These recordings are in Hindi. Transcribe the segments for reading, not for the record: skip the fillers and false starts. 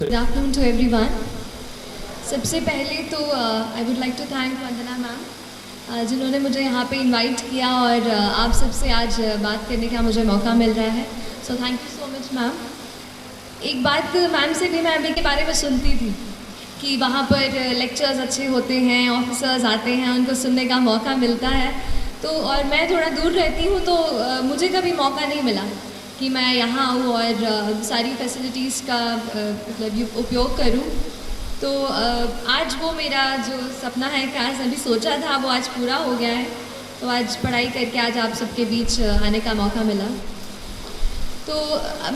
Good afternoon to everyone. सबसे पहले तो I would like to thank Vandana ma'am जिन्होंने मुझे यहाँ पे इनवाइट किया और आप सबसे आज बात करने का मुझे मौका मिल रहा है. So thank you so much ma'am. एक बात मैम से भी मैं अभी के बारे में सुनती थी कि वहाँ पर लेक्चर्स अच्छे होते हैं, ऑफिसर्स आते हैं, उनको सुनने का मौका मिलता है. तो और मैं थोड़ा दूर रहती हूँ तो मुझे कभी मौका नहीं मिला कि मैं यहाँ आऊँ और सारी फैसिलिटीज़ का मतलब उपयोग करूँ. तो आज वो मेरा जो सपना है कि आज अभी सोचा था वो आज पूरा हो गया है. तो आज पढ़ाई करके आज आप सबके बीच आने का मौका मिला. तो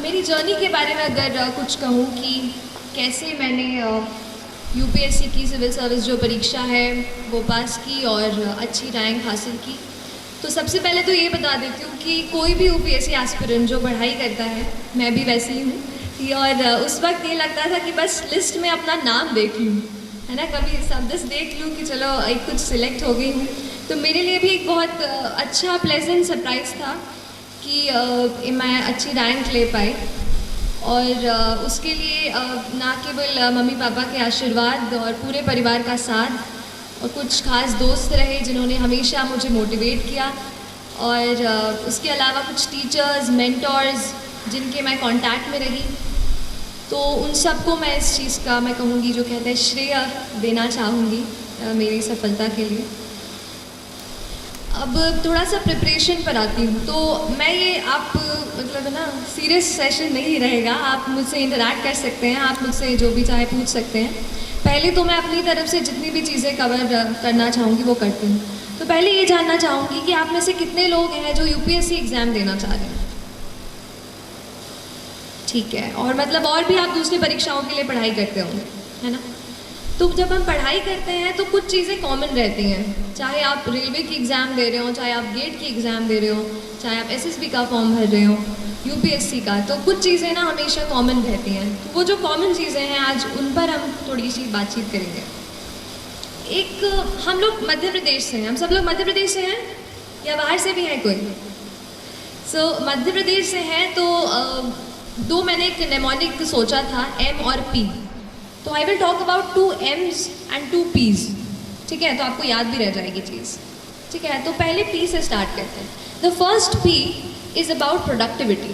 मेरी जर्नी के बारे में अगर कुछ कहूँ कि कैसे मैंने यूपीएससी की सिविल सर्विस जो परीक्षा है वो पास की और अच्छी रैंक हासिल की. तो सबसे पहले तो ये बता देती हूँ कि कोई भी यूपीएससी एस्पिरेंट जो पढ़ाई करता है, मैं भी वैसे ही हूँ, और उस वक्त ये लगता था कि बस लिस्ट में अपना नाम देख लूँ, है ना, कभी सब बस देख लूँ कि चलो एक कुछ सिलेक्ट हो गई हूँ. तो मेरे लिए भी एक बहुत अच्छा प्लेजेंट सरप्राइज़ था कि मैं अच्छी रैंक ले पाई. और उसके लिए ना केवल मम्मी पापा के आशीर्वाद और पूरे परिवार का साथ और कुछ खास दोस्त रहे जिन्होंने हमेशा मुझे मोटिवेट किया, और उसके अलावा कुछ टीचर्स, मेंटर्स जिनके मैं कांटेक्ट में रही. तो उन सबको मैं इस चीज़ का मैं कहूँगी जो कहते हैं श्रेय देना चाहूँगी मेरी सफलता के लिए. अब थोड़ा सा प्रिपरेशन पर आती हूँ. तो मैं ये आप मतलब ना सीरियस सेशन नहीं रहेगा, आप मुझसे इंटरैक्ट कर सकते हैं, आप मुझसे जो भी चाहे पूछ सकते हैं. पहले तो मैं अपनी तरफ से जितनी भी चीज़ें कवर करना चाहूँगी वो करती हूँ. तो पहले ये जानना चाहूँगी कि आप में से कितने लोग हैं जो यूपीएससी एग्ज़ाम देना चाह रहे हैं. ठीक है. और मतलब और भी आप दूसरी परीक्षाओं के लिए पढ़ाई करते होंगे, है ना. तो जब हम पढ़ाई करते हैं तो कुछ चीज़ें कॉमन रहती हैं, चाहे आप रेलवे की एग्ज़ाम दे रहे हो, चाहे आप गेट की एग्ज़ाम दे रहे हो, चाहे आप एसएसबी का फॉर्म भर रहे हो, यूपीएससी का. तो कुछ चीज़ें ना हमेशा कॉमन रहती हैं. तो वो जो कॉमन चीज़ें हैं आज उन पर हम थोड़ी सी बातचीत करेंगे. एक हम लोग मध्य प्रदेश से हैं, हम सब लोग मध्य प्रदेश से हैं या बाहर से भी हैं कोई? सो मध्य प्रदेश से हैं. तो दो मैंने एक नेमोनिक सोचा था, एम और पी. तो I will talk about 2 M's and 2 P's. ठीक है, तो आपको याद भी रह जाएगी चीज़. ठीक है, तो पहले P से स्टार्ट करते हैं. The first P is about productivity,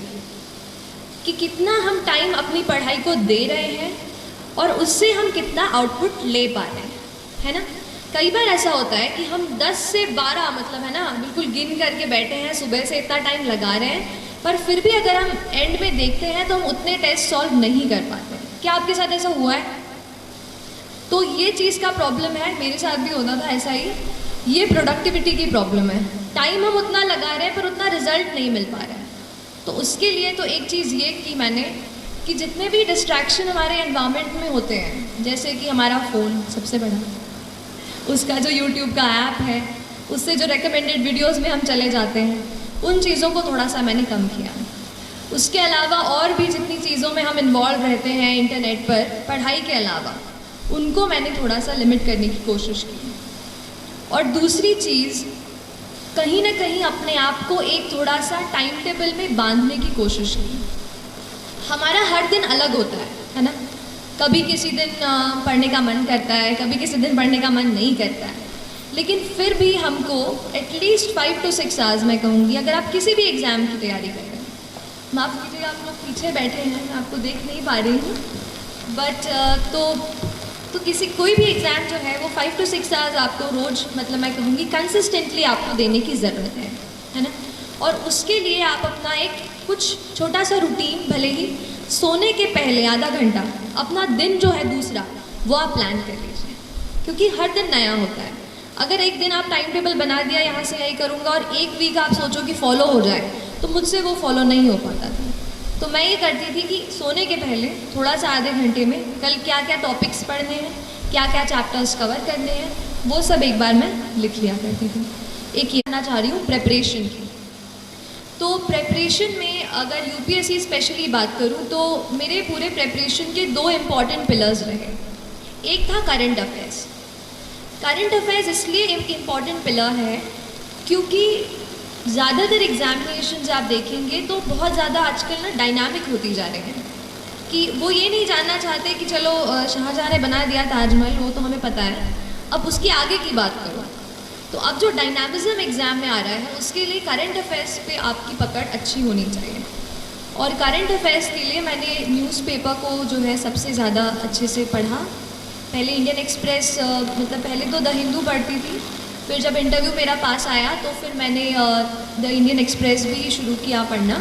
कि कितना हम टाइम अपनी पढ़ाई को दे रहे हैं और उससे हम कितना आउटपुट ले पा रहे हैं, है ना. कई बार ऐसा होता है कि हम 10 से 12 मतलब है ना बिल्कुल गिन करके बैठे हैं, सुबह से इतना टाइम लगा रहे हैं, पर फिर भी अगर हम एंड में देखते हैं तो हम उतने टेस्ट सॉल्व नहीं कर पाते. क्या आपके साथ ऐसा हुआ है? तो ये चीज़ का प्रॉब्लम है, मेरे साथ भी होता था ऐसा ही. ये प्रोडक्टिविटी की प्रॉब्लम है. टाइम हम उतना लगा रहे हैं पर उतना रिजल्ट नहीं मिल पा रहा है. तो उसके लिए तो एक चीज़ ये की मैंने कि जितने भी डिस्ट्रैक्शन हमारे एनवायरनमेंट में होते हैं, जैसे कि हमारा फ़ोन सबसे बड़ा, उसका जो यूट्यूब का ऐप है, उससे जो रिकमेंडेड वीडियोज़ में हम चले जाते हैं, उन चीज़ों को थोड़ा सा मैंने कम किया. उसके अलावा और भी जितनी चीज़ों में हम इन्वॉल्व रहते हैं इंटरनेट पर पढ़ाई के अलावा, उनको मैंने थोड़ा सा लिमिट करने की कोशिश की. और दूसरी चीज़, कहीं ना कहीं अपने आप को एक थोड़ा सा टाइम टेबल में बांधने की कोशिश की. हमारा हर दिन अलग होता है ना. कभी किसी दिन पढ़ने का मन करता है, कभी किसी दिन पढ़ने का मन नहीं करता है, लेकिन फिर भी हमको एटलीस्ट 5 to 6 आवर्स मैं कहूँगी, अगर आप किसी भी एग्ज़ाम की तैयारी कर रहे हैं. माफ़ कीजिएगा आप लोग पीछे बैठे हैं, मैं आपको देख नहीं पा रही हूँ, बट तो किसी कोई भी एग्ज़ाम जो है वो 5 to 6 आवर्स आपको रोज़ मतलब मैं कहूँगी कंसिस्टेंटली आपको देने की ज़रूरत है ना. और उसके लिए आप अपना एक कुछ छोटा सा रूटीन, भले ही सोने के पहले आधा घंटा अपना दिन जो है दूसरा वो आप प्लान कर लीजिए, क्योंकि हर दिन नया होता है. अगर एक दिन आप टाइम टेबल बना दिया, यहाँ से यही करूँगा, और एक वीक आप सोचो कि फॉलो हो जाए, तो मुझसे वो फॉलो नहीं हो पाता था. तो मैं ये करती थी कि सोने के पहले थोड़ा सा आधे घंटे में कल क्या क्या टॉपिक्स पढ़ने हैं, क्या क्या चैप्टर्स कवर करने हैं, वो सब एक बार मैं लिख लिया करती थी. एक ये करना चाह रही हूँ प्रेपरेशन की. तो प्रेपरेशन में अगर यूपीएससी स्पेशली बात करूँ तो मेरे पूरे प्रेपरेशन के 2 इम्पॉर्टेंट पिलर्स रहे. एक था करंट अफेयर्स. करंट अफेयर्स इसलिए एक इम्पॉर्टेंट पिलर है क्योंकि ज़्यादातर एग्जामिनेशंस आप देखेंगे तो बहुत ज़्यादा आजकल ना डायनामिक होती जा रहे हैं. कि वो ये नहीं जानना चाहते कि चलो शाहजहाँ ने बना दिया ताजमहल, वो तो हमें पता है, अब उसके आगे की बात करो। तो अब जो डायनामिज्म एग्ज़ाम में आ रहा है उसके लिए करंट अफेयर्स पे आपकी पकड़ अच्छी होनी चाहिए। और करंट अफेयर्स के लिए मैंने न्यूज़पेपर को जो है सबसे ज़्यादा अच्छे से पढ़ा। पहले इंडियन एक्सप्रेस मतलब पहले तो द हिंदू पढ़ती थी, फिर जब इंटरव्यू मेरा पास आया तो फिर मैंने द इंडियन एक्सप्रेस भी शुरू किया पढ़ना।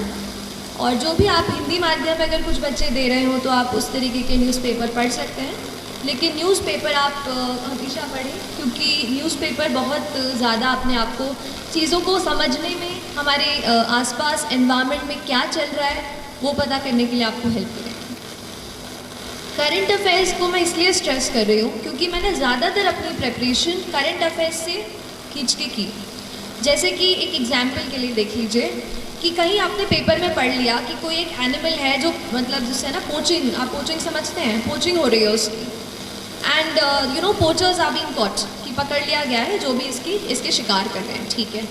और जो भी आप हिंदी माध्यम में अगर कुछ बच्चे दे रहे हो तो आप उस तरीके के न्यूज़पेपर पढ़ सकते हैं, लेकिन न्यूज़पेपर आप हमेशा पढ़ें, क्योंकि न्यूज़पेपर बहुत ज़्यादा अपने आप को चीज़ों को समझने में, हमारे आसपास एनवायरनमेंट में क्या चल रहा है वो पता करने के लिए आपको हेल्प करेगा। करंट अफेयर्स को मैं इसलिए स्ट्रेस कर रही हूँ क्योंकि मैंने ज़्यादातर अपनी प्रिपरेशन करंट अफेयर्स से खींच के की। जैसे कि एक एग्जाम्पल के लिए देख लीजिए कि कहीं आपने पेपर में पढ़ लिया कि कोई एक एनिमल है जो मतलब जिससे ना पोचिंग, आप पोचिंग समझते हैं, पोचिंग हो रही है उसकी, and you know poachers are being caught, कि पकड़ लिया गया है जो भी इसके शिकार कर रहे हैं, ठीक है।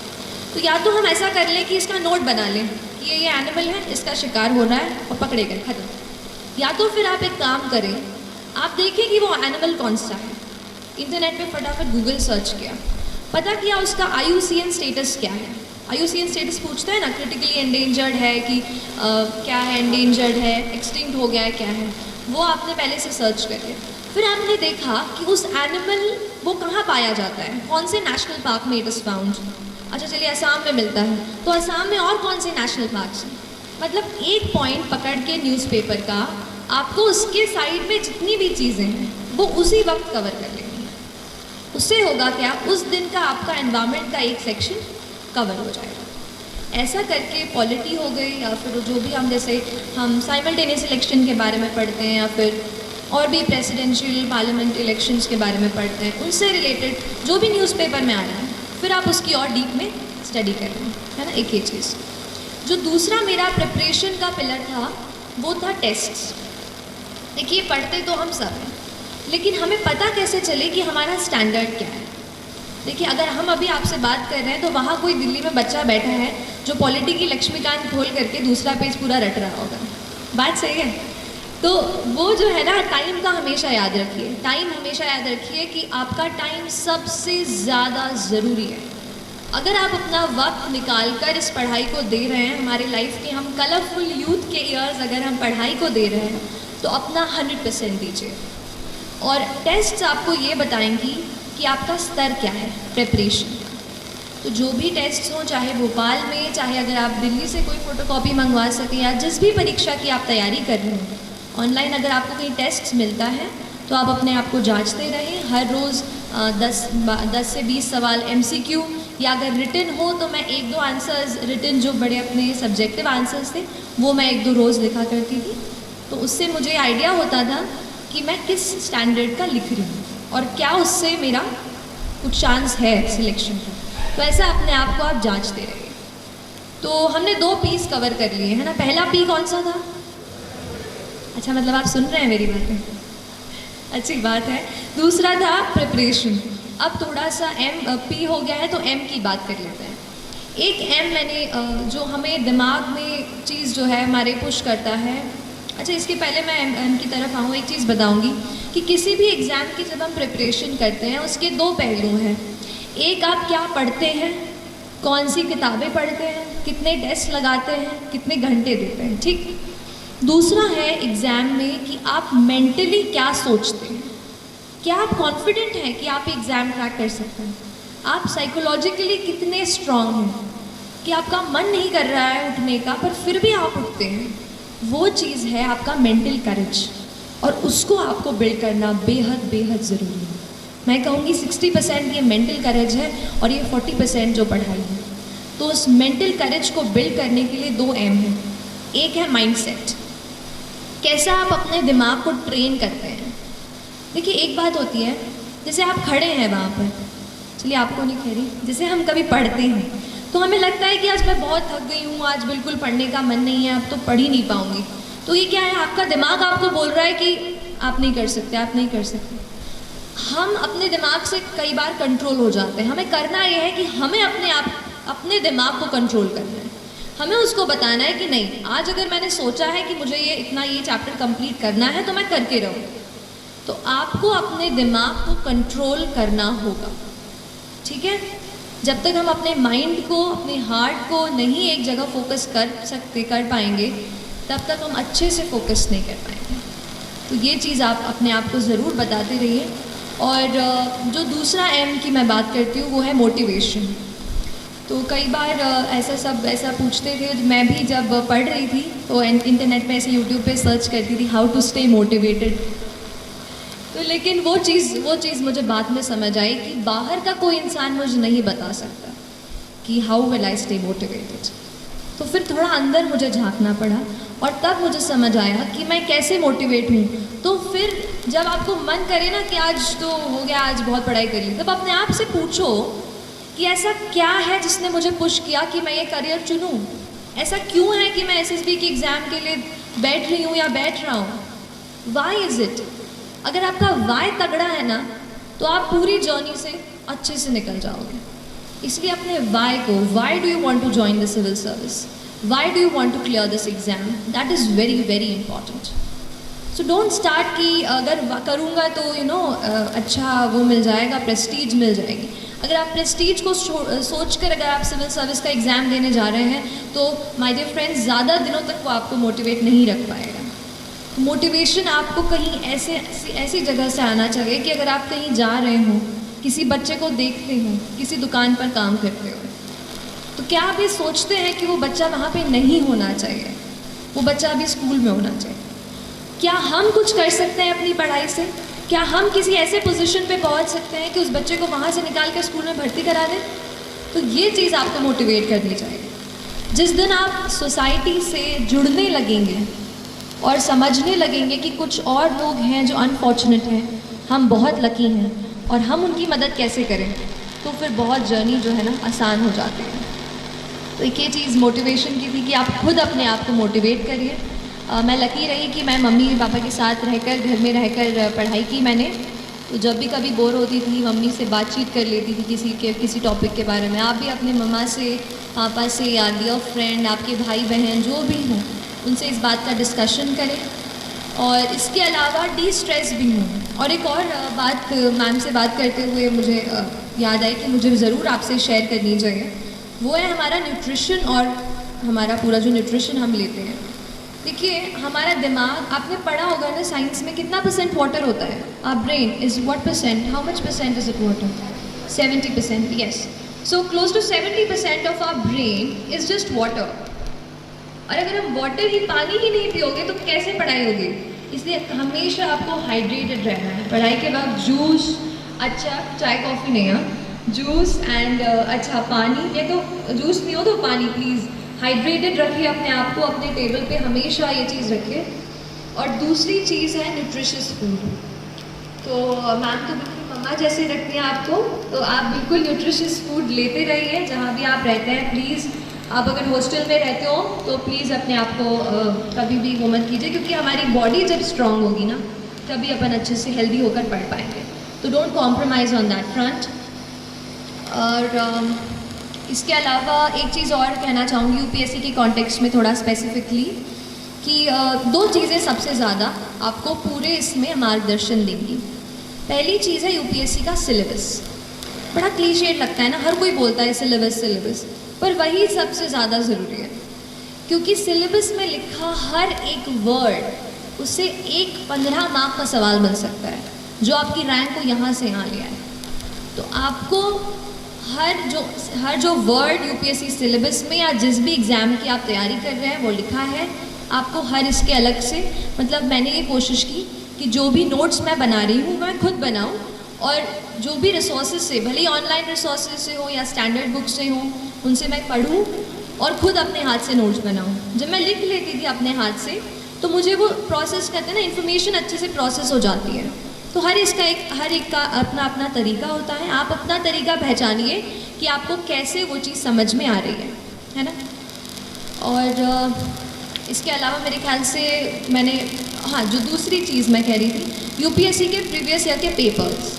तो या तो हम ऐसा कर लें कि इसका नोट बना लें कि ये एनिमल है, इसका शिकार हो रहा है और पकड़े गए, खत्म। या तो फिर आप एक काम करें, आप देखें कि वो एनिमल कौन सा है, इंटरनेट पे फटाफट गूगल सर्च किया, पता किया उसका IUCN स्टेटस क्या है। IUCN स्टेटस पूछता है ना, क्रिटिकली एंडेंजर्ड है कि क्या है, एंडेंजर्ड है, एक्सटिंक्ट हो गया है, क्या है, वो आपने पहले से सर्च कर लिया। फिर आपने देखा कि उस एनिमल वो कहाँ पाया जाता है, कौन से नेशनल पार्क में इट इज़ फाउंड। अच्छा चलिए असम में मिलता है, तो असम में और कौन से नेशनल पार्क्स हैं। मतलब एक पॉइंट पकड़ के न्यूज़पेपर का आपको उसके साइड में जितनी भी चीज़ें हैं वो उसी वक्त कवर कर लेंगे। उससे होगा क्या, उस दिन का आपका एनवायरनमेंट का एक सेक्शन कवर हो जाएगा। ऐसा करके पॉलिटी हो गई, या फिर जो भी हम जैसे हम साइमल्टेनियस इलेक्शन के बारे में पढ़ते हैं, या फिर और भी प्रेसिडेंशियल पार्लियामेंट इलेक्शंस के बारे में पढ़ते हैं, उनसे रिलेटेड जो भी न्यूज़पेपर में आ रहा है, फिर आप उसकी और डीप में स्टडी कर रहे हैं, है ना। एक ये चीज़। जो दूसरा मेरा प्रिपरेशन का पिलर था वो था टेस्ट्स। देखिए पढ़ते तो हम सब हैं, लेकिन हमें पता कैसे चले कि हमारा स्टैंडर्ड क्या है। देखिए अगर हम अभी आपसे बात कर रहे हैं तो वहाँ कोई दिल्ली में बच्चा बैठा है जो पॉलिटी की लक्ष्मीकांत खोल करके दूसरा पेज पूरा रट रहा होगा, बात सही है। तो वो जो है ना, टाइम का हमेशा याद रखिए, टाइम हमेशा याद रखिए कि आपका टाइम सबसे ज़्यादा ज़रूरी है। अगर आप अपना वक्त निकाल कर इस पढ़ाई को दे रहे हैं, हमारे लाइफ के हम कलरफुल यूथ के ईयर्स अगर हम पढ़ाई को दे रहे हैं तो अपना 100% दीजिए। और टेस्ट्स आपको ये बताएंगी कि आपका स्तर क्या है प्रिपरेशन। तो जो भी टेस्ट्स हों, चाहे भोपाल में, चाहे अगर आप दिल्ली से कोई फ़ोटोकॉपी मंगवा सकें, या जिस भी परीक्षा की आप तैयारी कर रहे हो, ऑनलाइन अगर आपको कहीं टेस्ट्स मिलता है तो आप अपने आप को जांचते रहें। हर रोज़ 10 से 20 सवाल MCQ, या अगर रिटन हो तो मैं 1-2 आंसर्स रिटन जो बड़े अपने सब्जेक्टिव आंसर्स थे वो मैं 1-2 रोज़ लिखा करती थी। तो उससे मुझे आइडिया होता था कि मैं किस स्टैंडर्ड का लिख रही हूँ और क्या उससे मेरा कुछ चांस है सिलेक्शन का। तो ऐसा अपने आप को आप जांचते रहिए। तो हमने 2 पीस कवर कर लिए है ना। पहला पी कौन सा था? अच्छा, मतलब आप सुन रहे हैं मेरी बातें, अच्छी बात है। दूसरा था प्रिपरेशन। अब थोड़ा सा पी हो गया है तो एम की बात कर लेते हैं। एक एम मैंने जो हमें दिमाग में चीज़ जो है हमारे पुश करता है। अच्छा, इसके पहले मैं एम की तरफ आऊँ, एक चीज़ बताऊँगी कि किसी भी एग्ज़ाम की जब हम प्रिपरेशन करते हैं उसके 2 पहलू हैं। एक, आप क्या पढ़ते हैं, कौन सी किताबें पढ़ते हैं, कितने टेस्ट लगाते हैं, कितने घंटे देते हैं, ठीक। दूसरा है एग्ज़ाम में कि आप मेंटली क्या सोचते हैं, क्या आप कॉन्फिडेंट हैं कि आप एग्ज़ाम क्रैक कर सकते हैं, आप साइकोलॉजिकली कितने स्ट्रांग हैं कि आपका मन नहीं कर रहा है उठने का पर फिर भी आप उठते हैं। वो चीज़ है आपका मेंटल करेज, और उसको आपको बिल्ड करना बेहद बेहद ज़रूरी है। मैं कहूँगी 60% ये मेंटल करेज है और ये 40% जो पढ़ाई है। तो उस मेंटल करेज को बिल्ड करने के लिए 2 एम हैं। एक है माइंडसेट, कैसा आप अपने दिमाग को ट्रेन करते हैं। देखिए, एक बात होती है, जैसे आप खड़े हैं वहाँ पर, चलिए आपको नहीं कह रही, जैसे हम कभी पढ़ते हैं तो हमें लगता है कि आज मैं बहुत थक गई हूँ, आज बिल्कुल पढ़ने का मन नहीं है, अब तो पढ़ ही नहीं पाऊँगी। तो ये क्या है, आपका दिमाग आपको बोल रहा है कि आप नहीं कर सकते, आप नहीं कर सकते। हम अपने दिमाग से कई बार कंट्रोल हो जाते हैं। हमें करना ये है कि हमें अपने दिमाग को कंट्रोल करना है। हमें उसको बताना है कि नहीं, आज अगर मैंने सोचा है कि मुझे ये चैप्टर कंप्लीट करना है तो मैं करके रहूँ। तो आपको अपने दिमाग को कंट्रोल करना होगा, ठीक है। जब तक हम अपने माइंड को, अपने हार्ट को नहीं एक जगह फोकस कर पाएंगे, तब तक हम अच्छे से फोकस नहीं कर पाएंगे। तो ये चीज़ आप अपने आप को ज़रूर बताते रहिए। और जो दूसरा एम की मैं बात करती हूँ वो है मोटिवेशन। तो कई बार ऐसा पूछते थे, मैं भी जब पढ़ रही थी तो इंटरनेट पे ऐसे यूट्यूब पे सर्च करती थी हाउ टू स्टे मोटिवेटेड। तो लेकिन वो चीज़ मुझे बाद में समझ आई कि बाहर का कोई इंसान मुझे नहीं बता सकता कि how will I stay motivated. तो फिर थोड़ा अंदर मुझे झांकना पड़ा और तब मुझे समझ आया कि मैं कैसे मोटिवेट हूँ। तो फिर जब आपको मन करे ना कि आज तो हो गया, आज बहुत पढ़ाई कर ली, तब अपने आप से पूछो कि ऐसा क्या है जिसने मुझे पुश किया कि मैं ये करियर चुनूँ। ऐसा क्यों है कि मैं एसएसबी के एग्ज़ाम के लिए बैठ रही हूँ या बैठ रहा हूँ। Why is it? अगर आपका वाई तगड़ा है ना तो आप पूरी जर्नी से अच्छे से निकल जाओगे। इसलिए अपने वाई को, why do you want to join the civil service, why do you want to clear this exam, that is very very important. So don't start कि अगर करूँगा तो अच्छा वो मिल जाएगा, प्रेस्टीज मिल जाएगी। अगर आप प्रेस्टीज को सोचकर अगर आप सिविल सर्विस का एग्ज़ाम देने जा रहे हैं तो माय डियर फ्रेंड्स, ज़्यादा दिनों तक वो आपको मोटिवेट नहीं रख पाएगा। मोटिवेशन आपको कहीं ऐसी जगह से आना चाहिए कि अगर आप कहीं जा रहे हो, किसी बच्चे को देखते हो, किसी दुकान पर काम करते हो, तो क्या आप ये सोचते हैं कि वो बच्चा वहाँ पे नहीं होना चाहिए, वो बच्चा अभी स्कूल में होना चाहिए। क्या हम कुछ कर सकते हैं अपनी पढ़ाई से? क्या हम किसी ऐसे पोजीशन पे पहुँच सकते हैं कि उस बच्चे को वहाँ से निकाल कर स्कूल में भर्ती करा दें? तो ये चीज़ आपको मोटिवेट करनी चाहिए। जिस दिन आप सोसाइटी से जुड़ने लगेंगे और समझने लगेंगे कि कुछ और लोग हैं जो अनफॉर्चुनेट हैं, हम बहुत लकी हैं और हम उनकी मदद कैसे करें, तो फिर बहुत जर्नी जो है ना आसान हो जाती है। तो एक ये चीज़ मोटिवेशन की थी कि आप खुद अपने आप को मोटिवेट करिए। मैं लकी रही कि मैं मम्मी पापा के साथ रहकर, घर में रहकर पढ़ाई की मैंने। तो जब भी कभी बोर होती थी मम्मी से बातचीत कर लेती थी किसी टॉपिक के बारे में। आप भी अपने मम्मा से, पापा से या डियर फ्रेंड, आपके भाई बहन जो भी हों, उनसे इस बात का डिस्कशन करें। और इसके अलावा डी स्ट्रेस भी हूँ। और एक और बात मैम से बात करते हुए मुझे याद आई कि मुझे ज़रूर आपसे शेयर करनी चाहिए, वो है हमारा न्यूट्रिशन और हमारा पूरा जो न्यूट्रिशन हम लेते हैं। देखिए हमारा दिमाग, आपने पढ़ा होगा ना साइंस में, कितना % वाटर होता है? Our brain is what %? How much % is it water? 70%, yes. So close to 70% of our brain is just water. और अगर हम पानी ही नहीं पियोगे तो कैसे पढ़ाई होगी? इसलिए हमेशा आपको हाइड्रेटेड रहना है। पढ़ाई के वक्त जूस, अच्छा चाय कॉफ़ी नहीं, हाँ, जूस एंड अच्छा पानी, या तो जूस नहीं हो तो पानी, प्लीज़ हाइड्रेटेड रखिए अपने आप को। अपने टेबल पे हमेशा ये चीज़ रखिए। और दूसरी चीज़ है न्यूट्रिशियस फूड। तो मैम तो बिल्कुल मम्मा जैसे रखती हैं आपको, तो आप बिल्कुल न्यूट्रिशियस फूड लेते रहिए जहाँ भी आप रहते हैं। प्लीज़ आप अगर हॉस्टल में रहते हो तो प्लीज़ अपने आप को कभी भी वो मत कीजिए, क्योंकि हमारी बॉडी जब स्ट्रांग होगी ना तभी अपन अच्छे से हेल्दी होकर पढ़ पाएंगे। तो don't compromise on that front. और इसके अलावा एक चीज़ और कहना चाहूँगी यूपीएससी के कॉन्टेक्स्ट में थोड़ा स्पेसिफिकली, कि 2 चीज़ें सबसे ज़्यादा आपको पूरे इसमें मार्गदर्शन देंगी। पहली चीज़ है यूपीएससी का सिलेबस। बड़ा क्लीशे लगता है ना, हर कोई बोलता है सिलेबस, पर वही सबसे ज़्यादा ज़रूरी है, क्योंकि सिलेबस में लिखा हर एक वर्ड, उससे एक 15 मार्क का सवाल बन सकता है, जो आपकी रैंक को यहाँ से यहाँ ले आए। तो आपको हर जो वर्ड यूपीएससी सिलेबस में या जिस भी एग्ज़ाम की आप तैयारी कर रहे हैं वो लिखा है, आपको हर इसके अलग से, मतलब मैंने ये कोशिश की कि जो भी नोट्स मैं बना रही हूँ मैं खुद बनाऊँ, और जो भी रिसोर्सेज से, भले ही ऑनलाइन रिसोर्सेज से हो या स्टैंडर्ड बुक से हो, उनसे मैं पढ़ूँ और खुद अपने हाथ से नोट्स बनाऊँ। जब मैं लिख लेती थी अपने हाथ से तो मुझे वो प्रोसेस करते हैं ना, इन्फॉर्मेशन अच्छे से प्रोसेस हो जाती है। तो हर एक का अपना अपना तरीका होता है। आप अपना तरीका पहचानिए कि आपको कैसे वो चीज़ समझ में आ रही है ना। और इसके अलावा मेरे ख्याल से मैंने, हाँ, जो दूसरी चीज़ मैं कह रही थी, यूपीएससी के प्रीवियस ईयर के पेपर्स,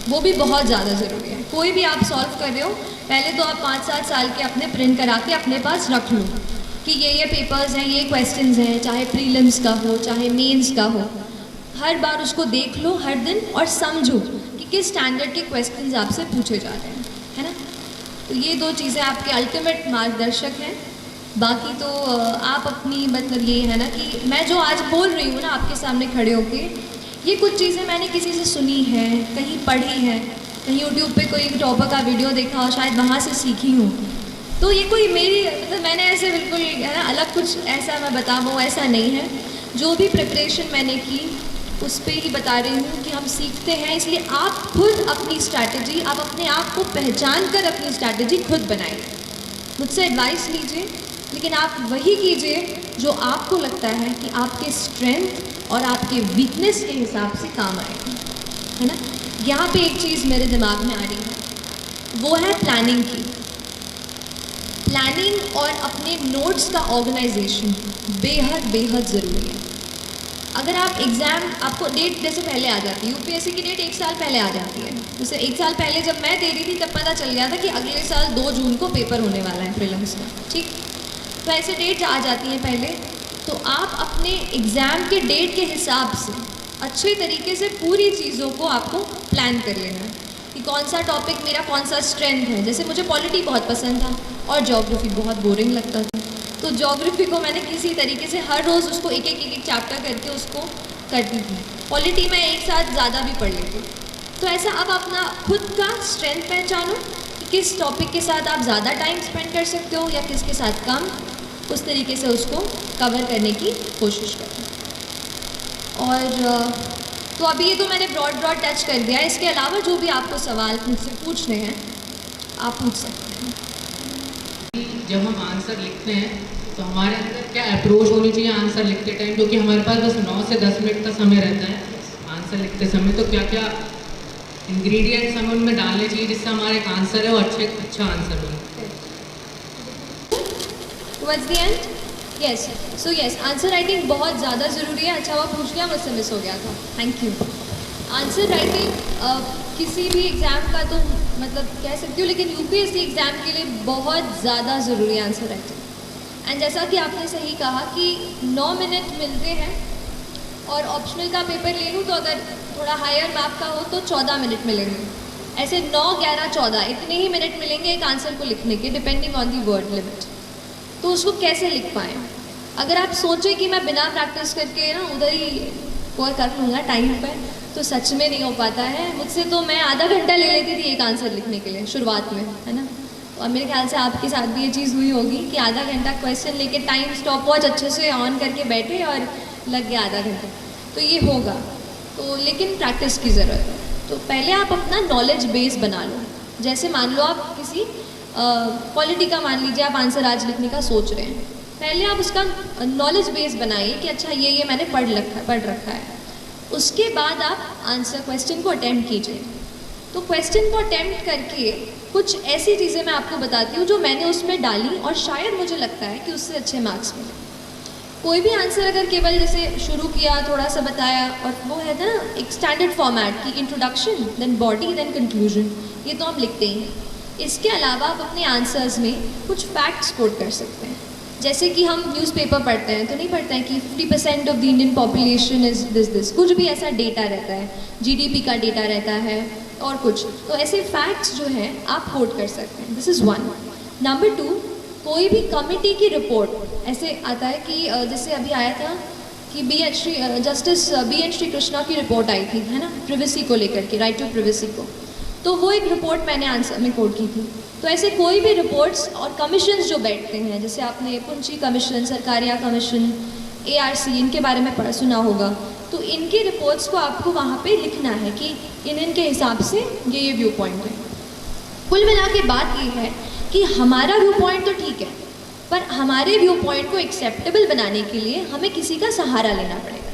वो भी बहुत ज़्यादा ज़रूरी है। कोई भी आप सॉल्व कर रहे हो, पहले तो आप 5-7 साल के अपने प्रिंट करा के अपने पास रख लो, कि ये पेपर्स हैं, ये क्वेश्चंस हैं, चाहे प्रीलिम्स का हो चाहे मेंस का हो, हर बार उसको देख लो हर दिन और समझो कि किस स्टैंडर्ड के क्वेश्चंस आपसे पूछे जा रहे हैं, है ना। तो ये दो चीज़ें आपके अल्टीमेट मार्गदर्शक हैं। बाकी तो आप अपनी मतलब ये है ना कि मैं जो आज बोल रही हूँ ना आपके सामने खड़े होके, ये कुछ चीज़ें मैंने किसी से सुनी है, कहीं पढ़ी है, कहीं यूट्यूब पे कोई टॉपर का वीडियो देखा और शायद वहाँ से सीखी हूँ। तो ये कोई मेरी मतलब मैंने ऐसे बिल्कुल है ना अलग कुछ ऐसा मैं बता पाऊँ ऐसा नहीं है। जो भी प्रिपरेशन मैंने की उस पर ही बता रही हूँ कि हम सीखते हैं, इसलिए आप खुद अपनी स्ट्रैटेजी, आप अपने आप को पहचान कर अपनी स्ट्रैटेजी खुद बनाइए। मुझसे एडवाइस लीजिए, लेकिन आप वही कीजिए जो आपको लगता है कि आपके स्ट्रेंथ और आपके वीकनेस के हिसाब से काम आएगा, है ना। यहाँ पे एक चीज़ मेरे दिमाग में आ रही है, वो है प्लानिंग की। प्लानिंग और अपने नोट्स का ऑर्गेनाइजेशन बेहद ज़रूरी है। अगर आप एग्ज़ाम, आपको डेट जैसे पहले आ जाती है, यूपीएससी की डेट 1 साल पहले आ जाती है। जैसे 1 साल पहले जब मैं दे रही थी तब पता चल गया था कि अगले साल 2 जून को पेपर होने वाला है प्रीलिम्स का, ठीक। तो ऐसे डेट आ जाती हैं पहले, तो आप अपने एग्ज़ाम के डेट के हिसाब से अच्छे तरीके से पूरी चीज़ों को आपको प्लान कर लेना है कि कौन सा टॉपिक मेरा कौन सा स्ट्रेंथ है। जैसे मुझे पॉलिटी बहुत पसंद था और ज्योग्राफी बहुत बोरिंग लगता था, तो ज्योग्राफी को मैंने किसी तरीके से हर रोज़ उसको एक चैप्टर करके उसको करती थी। पॉलिटी में एक साथ ज़्यादा भी पढ़ लेती। तो ऐसा अब अपना खुद का स्ट्रेंथ पहचानो कि किस टॉपिक के साथ आप ज़्यादा टाइम स्पेंड कर सकते हो या किसके साथ कम, उस तरीके से उसको कवर करने की कोशिश करें। और तो अभी ये तो मैंने ब्रॉड टच कर दिया है। इसके अलावा जो भी आपको सवाल मुझसे पूछने हैं आप पूछ सकते हैं। जब हम आंसर लिखते हैं तो हमारे अंदर क्या अप्रोच होनी चाहिए आंसर लिखते टाइम, क्योंकि हमारे पास बस 9 से 10 मिनट का समय रहता है आंसर लिखते समय। तो क्या क्या इंग्रेडिएंट्स हमें उनमें डालने चाहिए जिससे हमारा एक आंसर है वो अच्छा आंसर बने। Towards the end yes, so yes, answer writing बहुत ज़्यादा ज़रूरी है। अच्छा हुआ पूछ लिया, मुझसे मिस हो गया था, थैंक यू। आंसर राइटिंग किसी भी एग्ज़ाम का तो मतलब कह सकती हूँ, लेकिन यूपीएससी एग्ज़ाम के लिए बहुत ज़्यादा ज़रूरी है आंसर राइटिंग। एंड जैसा कि आपने सही कहा कि 9 मिनट मिलते हैं, और ऑप्शनल का पेपर ले लूँ तो अगर थोड़ा हायर मार्क का हो तो 14 मिनट मिलेंगे। ऐसे 9, 11, 14 इतने ही मिनट मिलेंगे एक आंसर को लिखने के, depending on the word limit. तो उसको कैसे लिख पाएँ? अगर आप सोचें कि मैं बिना प्रैक्टिस करके ना उधर ही कोई कर लूँगा टाइम पर, तो सच में नहीं हो पाता है। मुझसे तो मैं आधा घंटा ले लेती थी एक आंसर लिखने के लिए शुरुआत में, है ना। और मेरे ख्याल से आपके साथ भी ये चीज़ हुई होगी कि आधा घंटा क्वेश्चन लेके टाइम स्टॉप वॉच अच्छे से ऑन करके बैठे और लग गया आधा घंटा। तो ये होगा, तो लेकिन प्रैक्टिस की ज़रूरत है। तो पहले आप अपना नॉलेज बेस बना लो। जैसे मान लो आप किसी पॉलिटी का मान लीजिए आप आंसर आज लिखने का सोच रहे हैं, पहले आप उसका नॉलेज बेस बनाइए कि अच्छा ये मैंने पढ़ रखा है। उसके बाद आप आंसर क्वेश्चन को अटेम्प्ट कीजिए। तो क्वेश्चन को अटेम्प्ट करके कुछ ऐसी चीज़ें मैं आपको बताती हूँ जो मैंने उसमें डाली और शायद मुझे लगता है कि उससे अच्छे मार्क्स मिले। कोई भी आंसर अगर केवल जैसे शुरू किया, थोड़ा सा बताया, और वो है ना एक स्टैंडर्ड फॉर्मेट की introduction, then body, then conclusion, ये तो हम लिखते ही हैं। इसके अलावा आप अपने आंसर्स में कुछ फैक्ट्स कोट कर सकते हैं। जैसे कि हम न्यूज़पेपर पढ़ते हैं तो नहीं पढ़ते हैं कि 50% of the Indian population is this, कुछ भी ऐसा डेटा रहता है, जीडीपी का डेटा रहता है और कुछ, तो ऐसे फैक्ट्स जो हैं आप कोट कर सकते हैं। This is 1। नंबर 2, कोई भी कमिटी की रिपोर्ट ऐसे आता है कि जैसे अभी आया था कि justice B N Shri Krishna की रिपोर्ट आई थी, है ना, प्रिवेसी को लेकर के, राइट टू प्रिवेसी को, तो वो एक रिपोर्ट मैंने आंसर में कोट की थी। तो ऐसे कोई भी रिपोर्ट्स और कमीशंस जो बैठते हैं, जैसे आपने Punchhi commission, Sarkaria commission, ARC, इनके बारे में सुना होगा, तो इनकी रिपोर्ट्स को आपको वहाँ पे लिखना है कि इनके हिसाब से ये व्यू पॉइंट है। कुल मिला के बात ये है कि हमारा व्यू पॉइंट तो ठीक है, पर हमारे व्यू पॉइंट को एक्सेप्टेबल बनाने के लिए हमें किसी का सहारा लेना पड़ेगा।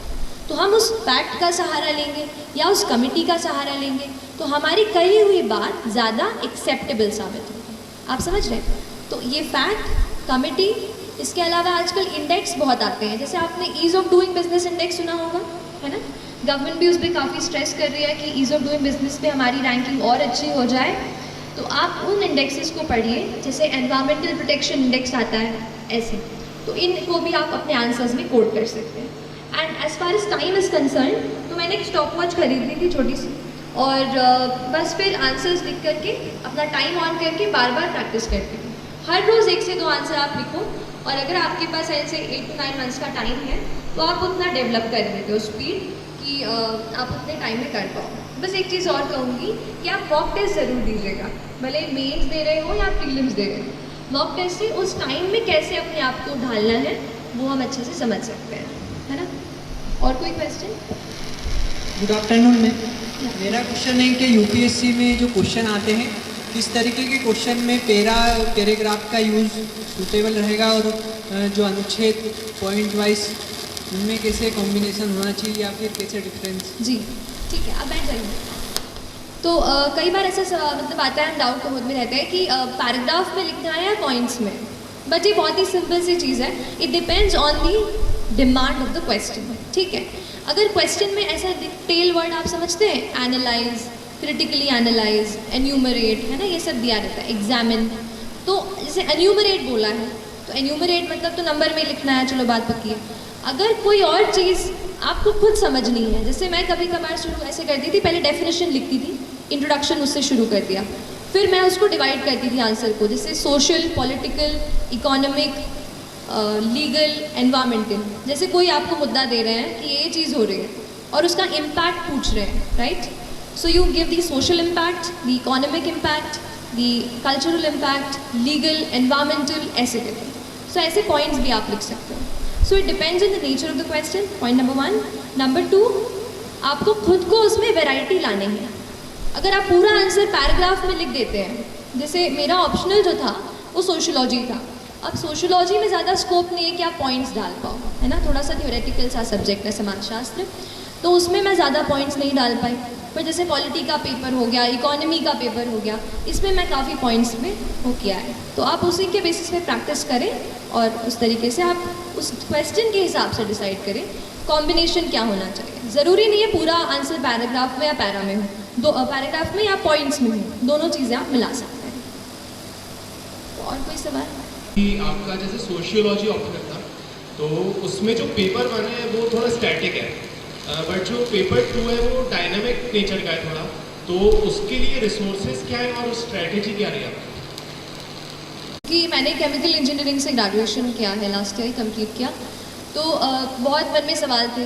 तो हम उस फैक्ट का सहारा लेंगे या उस कमिटी का सहारा लेंगे, तो हमारी कही हुई बात ज़्यादा एक्सेप्टेबल साबित होगी। आप समझ रहे हैं? तो ये फैक्ट, कमिटी, इसके अलावा आजकल इंडेक्स बहुत आते हैं। जैसे आपने ease of doing business index सुना होगा, है ना। गवर्नमेंट भी उस पर काफ़ी स्ट्रेस कर रही है कि ईज़ ऑफ डूइंग बिजनेस पे हमारी रैंकिंग और अच्छी हो जाए। तो आप उन इंडेक्सेस को पढ़िए, जैसे एनवायरमेंटल प्रोटेक्शन इंडेक्स आता है, ऐसे तो इनको भी आप अपने आंसर्स में कोड कर सकते हैं. And as far as time is concerned, तो मैंने एक स्टॉप वॉच खरीदी थी छोटी सी, और बस फिर आंसर्स लिख करके अपना टाइम ऑन करके बार बार प्रैक्टिस करती हूँ. हर रोज़ 1 से 2 आंसर आप लिखो, और अगर आपके पास ऐसे 8 to 9 मंथ्स का टाइम है तो आप उतना डेवलप कर लेते हो स्पीड कि आप उतने टाइम में कर पाओ. बस एक चीज़ और कहूँगी कि आप मॉक टेस्ट ज़रूर दीजिएगा, भले मेंस दे रहे हो या प्रीलिम्स दे रहे हो. मॉक टेस्ट से उस टाइम में कैसे अपने आप को ढालना है वो हम अच्छे से समझ सकते हैं, है ना. और कोई क्वेश्चन? Good afternoon ma'am. मेरा क्वेश्चन है कि यूपीएससी में जो क्वेश्चन आते हैं किस तरीके के क्वेश्चन में पैराग्राफ का यूज़ सूटेबल रहेगा, और जो अनुच्छेद पॉइंट वाइज उनमें कैसे कॉम्बिनेशन होना चाहिए या फिर कैसे डिफरेंस? जी ठीक है, अब बैठ जाइए. तो कई बार ऐसा मतलब आता है, डाउट खुद में रहता है कि पैराग्राफ में लिखना है या पॉइंट्स में. बट ये बहुत ही सिंपल सी चीज़ है. It depends on the demand of the question. ठीक है, अगर क्वेश्चन में ऐसा टेल वर्ड आप समझते हैं, एनालाइज, क्रिटिकली एनालाइज, एन्यूमरेट, है ना, ये सब दिया रहता है, एग्जामिन. तो जैसे एन्यूमरेट बोला है तो एन्यूमरेट मतलब तो नंबर में लिखना है, चलो बात पक्की है. अगर कोई और चीज़ आपको खुद समझनी है, जैसे मैं कभी कभार शुरू ऐसे करती थी, पहले डेफिनेशन लिखती थी, इंट्रोडक्शन उससे शुरू कर दिया, फिर मैं उसको डिवाइड करती थी आंसर को, जैसे social, political, economic, legal, environmental. जैसे कोई आपको मुद्दा दे रहे हैं कि ये चीज़ हो रही है और उसका इम्पैक्ट पूछ रहे हैं, right. So you give the social impact, the economic impact, the cultural impact, legal, environmental, ऐसे करके. सो ऐसे पॉइंट्स भी आप लिख सकते हो. So it depends on the nature of the question, point number 1. Number 2, आपको खुद को उसमें वैरायटी लानी है. अगर आप पूरा आंसर पैराग्राफ में लिख देते हैं, जैसे मेरा ऑप्शनल जो था वो सोशियोलॉजी था. अब सोशियोलॉजी में ज़्यादा स्कोप नहीं है कि आप पॉइंट्स डाल पाओ, है ना, थोड़ा सा थ्योरेटिकल सा सब्जेक्ट है समाजशास्त्र, तो उसमें मैं ज़्यादा पॉइंट्स नहीं डाल पाई. पर जैसे पॉलिटी का पेपर हो गया, इकोनॉमी का पेपर हो गया, इसमें मैं काफ़ी पॉइंट्स में वो किया है. तो आप उसी के बेसिस पे प्रैक्टिस करें और उस तरीके से आप उस क्वेश्चन के हिसाब से डिसाइड करें कॉम्बिनेशन क्या होना चाहिए. ज़रूरी नहीं है पूरा आंसर पैराग्राफ में या पैरा में हो, पैराग्राफ में या पॉइंट्स में हो, दोनों चीज़ें आप मिला सकते हैं. तो और कोई सवाल? कि आपका जैसे सोशियोलॉजी ऑप्शनल था, तो उसमें जो पेपर 1 है वो थोड़ा स्टैटिक है, बट जो पेपर 2 है वो डायनामिक नेचर का है थोड़ा, तो उसके लिए रिसोर्सेज क्या है और स्ट्रैटेजी क्या रही आपकी? कि मैंने केमिकल इंजीनियरिंग से ग्रेजुएशन किया है, लास्ट ईयर कंप्लीट किया, तो बहुत मन में सवाल थे.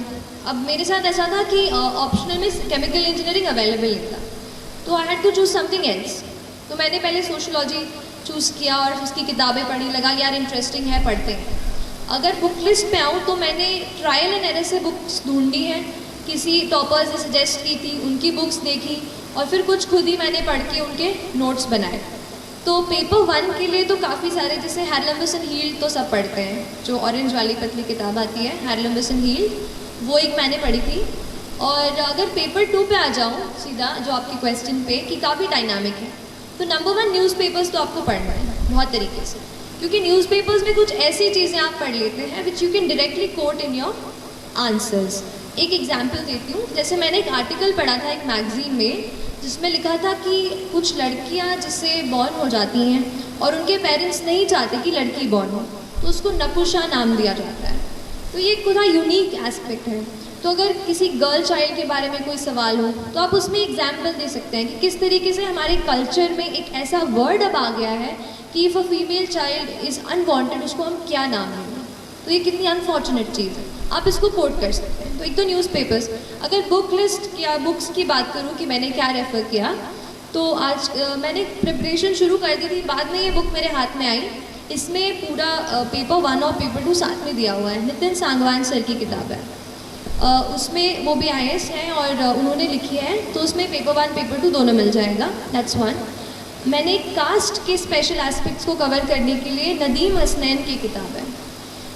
अब मेरे साथ ऐसा था कि ऑप्शनल में केमिकल इंजीनियरिंग अवेलेबल नहीं था, तो I had to choose something else. तो मैंने पहले सोशियोलॉजी चूज़ किया और उसकी किताबें पढ़ी, लगा यार इंटरेस्टिंग है, पढ़ते हैं. अगर बुक लिस्ट पे आऊँ तो मैंने ट्रायल एंड एरर से बुक्स ढूंढी हैं, किसी टॉपर्स ने सजेस्ट की थी, उनकी बुक्स देखी, और फिर कुछ खुद ही मैंने पढ़ के उनके नोट्स बनाए. तो पेपर 1 के लिए तो काफ़ी सारे, जैसे हैरलम्बस एंड हील्ड तो सब पढ़ते हैं, जो ऑरेंज वाली पतली किताब आती है हैरलम्बस एंड हील्ड, वो एक मैंने पढ़ी थी. और अगर पेपर 2 पे आ जाऊँ सीधा, जो आपके क्वेश्चन पे कि काफ़ी डायनामिक है, तो नंबर 1 न्यूज़पेपर्स तो आपको पढ़ना है बहुत तरीके से, क्योंकि न्यूज़पेपर्स में कुछ ऐसी चीज़ें आप पढ़ लेते हैं which you can directly quote in your answers. एक एग्जांपल देती हूँ. जैसे मैंने एक आर्टिकल पढ़ा था एक मैगजीन में, जिसमें लिखा था कि कुछ लड़कियाँ जिससे बॉर्न हो जाती हैं और उनके पेरेंट्स नहीं चाहते कि लड़की बॉर्न हो, तो उसको नपुंसक नाम दिया जाता है. तो ये एक थोड़ा यूनिक एस्पेक्ट है. तो अगर किसी गर्ल चाइल्ड के बारे में कोई सवाल हो तो आप उसमें एग्जाम्पल दे सकते हैं कि किस तरीके से हमारे कल्चर में एक ऐसा वर्ड अब आ गया है कि if a female child is unwanted, उसको हम क्या नाम देंगे. तो ये कितनी अनफॉर्चुनेट चीज़ है, आप इसको कोट कर सकते हैं. तो एक तो न्यूज़पेपर्स. अगर बुक लिस्ट या बुक्स की बात करूँ कि मैंने क्या रेफ़र किया, तो आज मैंने प्रिपरेशन शुरू कर दी थी, बाद में ये बुक मेरे हाथ में आई. इसमें पूरा पेपर 1 और पेपर 2 साथ में दिया हुआ है. नितिन सांगवान सर की किताब है, उसमें वो भी IAS हैं और उन्होंने लिखी है, तो उसमें पेपर 1 पेपर 2 दोनों मिल जाएगा. दैट्स 1. मैंने कास्ट के स्पेशल एस्पेक्ट्स को कवर करने के लिए नदीम हसनैन की किताब है.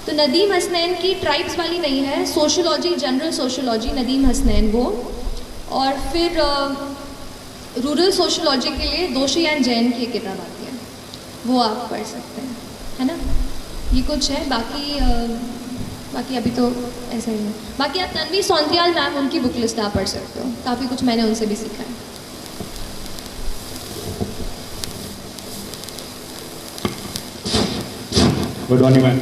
तो नदीम हसनैन की ट्राइब्स वाली नहीं है, sociology, general sociology, Nadeem Hasnain वो. और फिर रूरल सोशियोलॉजी के लिए दोषी एंड जैन की किताब आती है, वो आप पढ़ सकते हैं, है ना. ये कुछ है, बाकी अभी तो ऐसा ही है. बाकी आप तन्वी सौंद्रियाल मैम, उनकी बुक लिस्ट आप पढ़ सकते हो, काफ़ी कुछ मैंने उनसे भी सीखा है. Good morning ma'am.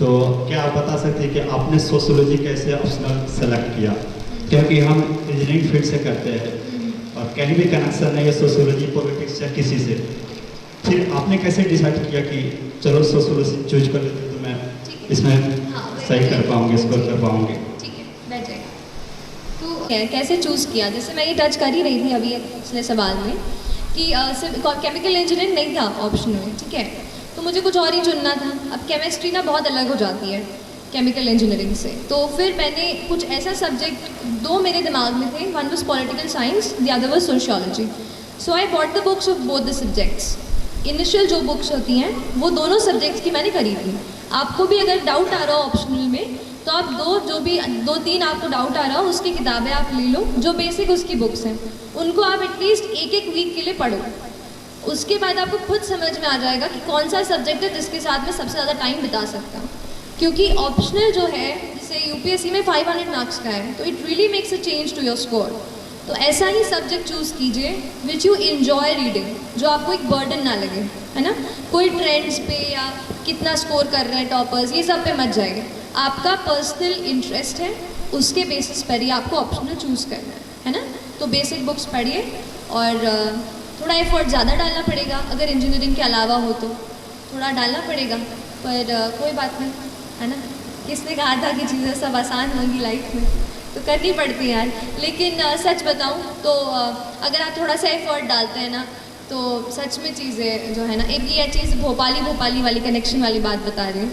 तो क्या आप बता सकते हैं कि आपने सोशियोलॉजी कैसे ऑप्शनल सेलेक्ट किया? क्योंकि हम इंजीनियरिंग फील्ड से करते हैं और कहीं भी कनेक्शन नहीं है सोशियोलॉजी पॉलिटिक्स या किसी से। फिर आपने कैसे डिसाइड किया कि चलो सोशियोलॉजी चूज कर लेते तो मैं इसमें सही कर पाऊँगी, स्कोर कर पाऊँगी? ठीक है, बैठ जाएगा। तो कैसे चूज़ किया, जैसे मैं ये टच कर ही रही थी अभी पिछले सवाल में कि सिर्फ केमिकल इंजीनियरिंग नहीं था ऑप्शन में, ठीक है, तो मुझे कुछ और ही चुनना था। अब केमिस्ट्री ना बहुत अलग हो जाती है केमिकल इंजीनियरिंग से, तो फिर मैंने कुछ ऐसा सब्जेक्ट दो मेरे दिमाग में थे, one was political science, the other was sociology. So I bought the books of both the subjects. Initial जो बुक्स होती हैं वो दोनों सब्जेक्ट्स की मैंने करी थी। आपको भी अगर डाउट आ रहा हो ऑप्शनल में तो आप दो तीन आपको डाउट आ रहा हो उसकी किताबें आप ले लो, जो बेसिक उसकी बुक्स हैं उनको आप एटलीस्ट एक वीक के लिए पढ़ो। उसके बाद आपको खुद समझ में आ जाएगा कि कौन सा सब्जेक्ट है जिसके साथ में सबसे ज़्यादा टाइम बिता सकता हूँ। क्योंकि ऑप्शनल जो है जैसे यूपीएससी में 500 मार्क्स का है, तो it really makes a change to your score. तो ऐसा ही सब्जेक्ट चूज़ कीजिए विच यू इन्जॉय रीडिंग, जो आपको एक बर्डन ना लगे, है ना। कोई ट्रेंड्स पे या कितना स्कोर कर रहे हैं टॉपर्स, ये सब पे मत जाएंगे। आपका पर्सनल इंटरेस्ट है, उसके बेसिस पर ही आपको ऑप्शनल चूज़ करना है ना। तो बेसिक बुक्स पढ़िए और थोड़ा एफर्ट ज़्यादा डालना पड़ेगा, अगर इंजीनियरिंग के अलावा हो तो थोड़ा डालना पड़ेगा, पर कोई बात नहीं, है ना। किसने कहा था कि चीज़ें सब आसान होंगी लाइफ में, तो करनी पड़ती है यार। लेकिन सच बताऊँ तो अगर आप थोड़ा सा एफर्ट डालते हैं ना तो सच में चीज़ें जो है ना, एक ये चीज़ भोपाली वाली कनेक्शन वाली बात बता रही हूँ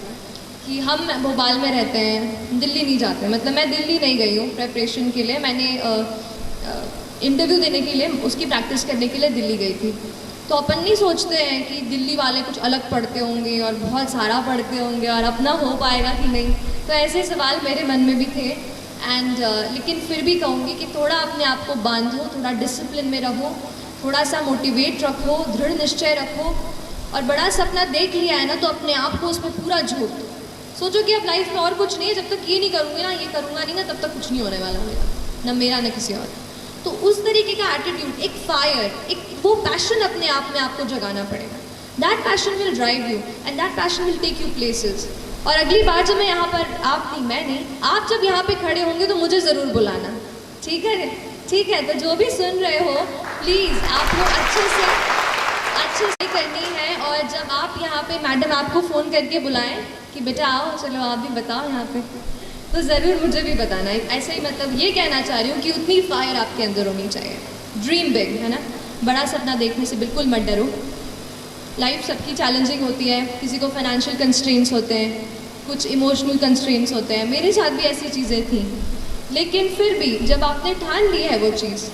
कि हम भोपाल में रहते हैं, दिल्ली नहीं जाते। मतलब मैं दिल्ली नहीं गई हूँ प्रेपरेशन के लिए, मैंने इंटरव्यू देने के लिए, उसकी प्रैक्टिस करने के लिए दिल्ली गई थी। तो अपन नहीं सोचते हैं कि दिल्ली वाले कुछ अलग पढ़ते होंगे और बहुत सारा पढ़ते होंगे और अपना हो पाएगा कि नहीं। तो ऐसे सवाल मेरे मन में भी थे एंड लेकिन फिर भी कहूँगी कि थोड़ा अपने आप को बांधो, थोड़ा डिसिप्लिन में रहो, थोड़ा सा मोटिवेट रखो, दृढ़ निश्चय रखो, और बड़ा सपना देख लिया है ना तो अपने आप को उसमें पूरा झोंक दो। सोचो कि अब लाइफ में और कुछ नहीं है, जब तक ये नहीं करूँगी ना, ये करूँगा नहीं ना, तब तक कुछ नहीं होने वाला मेरा, ना मेरा ना किसी और। तो उस तरीके का एटीट्यूड, एक फायर, एक वो पैशन अपने आप में आपको जगाना पड़ेगा। That passion will drive you and that passion will take you places. और अगली बार जब मैं यहाँ पर, आप नहीं मैं नहीं, आप जब यहाँ पे खड़े होंगे तो मुझे ज़रूर बुलाना, ठीक है? ठीक है, तो जो भी सुन रहे हो प्लीज़ आप लोग अच्छे से करनी है। और जब आप यहाँ पे मैडम आपको फ़ोन करके बुलाएं कि बेटा आओ, चलो आप भी बताओ यहाँ पे, तो ज़रूर मुझे भी बताना है। ऐसे ही मतलब ये कहना चाह रही हूँ कि उतनी फायर आपके अंदर होनी चाहिए। ड्रीम बिग, है ना, बड़ा सपना देखने से बिल्कुल मत डरो। लाइफ सबकी चैलेंजिंग होती है, किसी को फाइनेंशियल कंस्ट्रेंट्स होते हैं, कुछ इमोशनल कंस्ट्रेंट्स होते हैं, मेरे साथ भी ऐसी चीज़ें थी। लेकिन फिर भी जब आपने ठान ली है वो चीज़,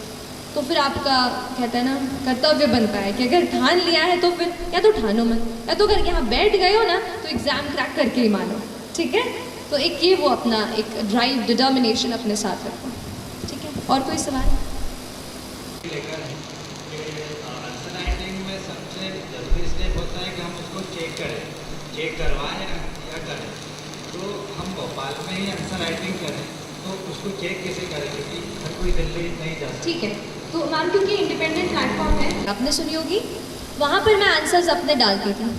तो फिर आपका कहते हैं ना कर्तव्य बनता है कि अगर ठान लिया है तो फिर या तो ठानो मत, या तो अगर यहाँ बैठ गए हो ना तो एग्ज़ाम क्रैक करके ही मानो, ठीक है। तो एक ये वो अपना एक ड्राइव, डिटर्मिनेशन अपने साथ रखो, ठीक है। और कोई सवाल? लेकर आंसर राइटिंग में सबसे जरूरी स्टेप होता है कि हम उसको चेक करें, चेक करवाएं या करें। तो हम भोपाल में ही आंसर राइटिंग करें तो उसको चेक कैसे करें, क्योंकि हर कोई दिल्ली नहीं जा सकता। ठीक है, तो मैम क्योंकि इंडिपेंडेंट प्लेटफॉर्म है, आपने सुनी होगी, वहाँ पर मैं आंसर्स अपने डालती थी,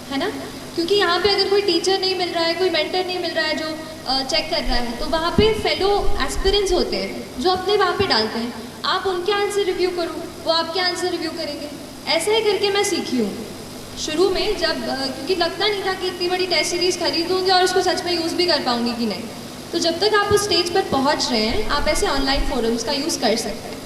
है ना। क्योंकि यहाँ पे अगर कोई टीचर नहीं मिल रहा है, कोई मेंटर नहीं मिल रहा है जो चेक कर रहा है, तो वहाँ पे फेलो एस्पिरेंट्स होते हैं जो अपने वहाँ पे डालते हैं। आप उनके आंसर रिव्यू करो, वो आपके आंसर रिव्यू करेंगे। ऐसा ही करके मैं सीखी हूँ शुरू में, जब क्योंकि लगता नहीं था कि इतनी बड़ी टेस्ट सीरीज़ खरीदूँगी और उसको सच में यूज़ भी कर पाऊँगी कि नहीं। तो जब तक आप उस स्टेज पर पहुँच रहे हैं, आप ऐसे ऑनलाइन फोरम्स का यूज़ कर सकते हैं।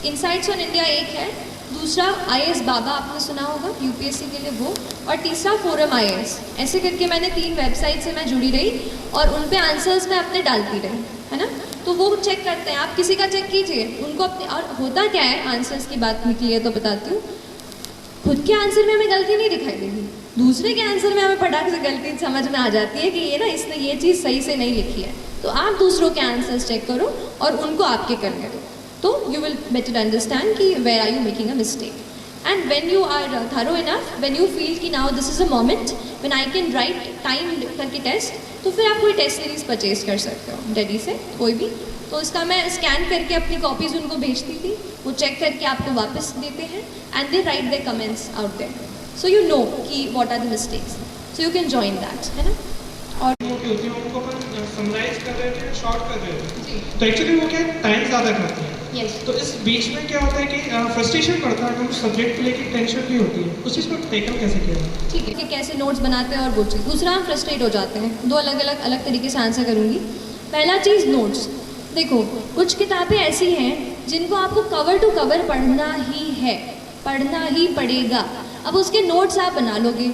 इनसाइट्स ऑन इंडिया एक है, दूसरा IAS बाबा आपने सुना होगा यूपीएससी के लिए वो, और तीसरा फोरम IAS। ऐसे करके मैंने 3 वेबसाइट से मैं जुड़ी रही और उन पे आंसर्स मैं अपने डालती रही, है ना। तो वो चेक करते हैं, आप किसी का चेक कीजिए, उनको अपने। और होता क्या है, आंसर्स की बात निकली है तो बताती हूँ, खुद के आंसर में हमें गलती नहीं दिखाई देगी, दूसरे के आंसर में हमें फटाक से गलती समझ में आ जाती है कि ये ना इसने ये चीज़ सही से नहीं लिखी है। तो आप दूसरों के आंसर्स चेक करो और उनको आपके करने दो, तो यू विल बेटर अंडरस्टैंड कि where are you making a mistake. And when you are thorough enough, when you feel कि now this is a moment when I can write time करके टेस्ट, तो फिर आप कोई टेस्ट सीरीज़ परचेज कर सकते हो दिल्ली से कोई भी। तो उसका मैं स्कैन करके अपनी कॉपीज़ उनको भेजती थी, वो चेक करके आपको वापस देते हैं and they write there comments out there, so you know कि what are the mistakes, so you can join that, है ना। और मोटी होती है उनको अपन समराइज कर रहे थे, शॉर्ट कर रहे थे, जी तो एक्चुअली वो क्या टाइम ज़्यादा करते हैं। यस तो इस बीच में क्या होता है कि फ्रस्ट्रेशन पड़ता है, क्योंकि सब्जेक्ट को लेकर टेंशन भी होती है, उस चीज़ को टैकल कैसे किया जाए? ठीक है कि कैसे नोट्स बनाते हैं और वो चीज़। दूसरा, हम फ्रस्ट्रेट हो जाते हैं। दो अलग तरीके से आंसर करूँगी। पहला चीज़, नोट्स। देखो, कुछ किताबें ऐसी हैं जिनको आपको कवर टू कवर पढ़ना ही है, पढ़ना ही पड़ेगा। अब उसके नोट्स आप बना लोगे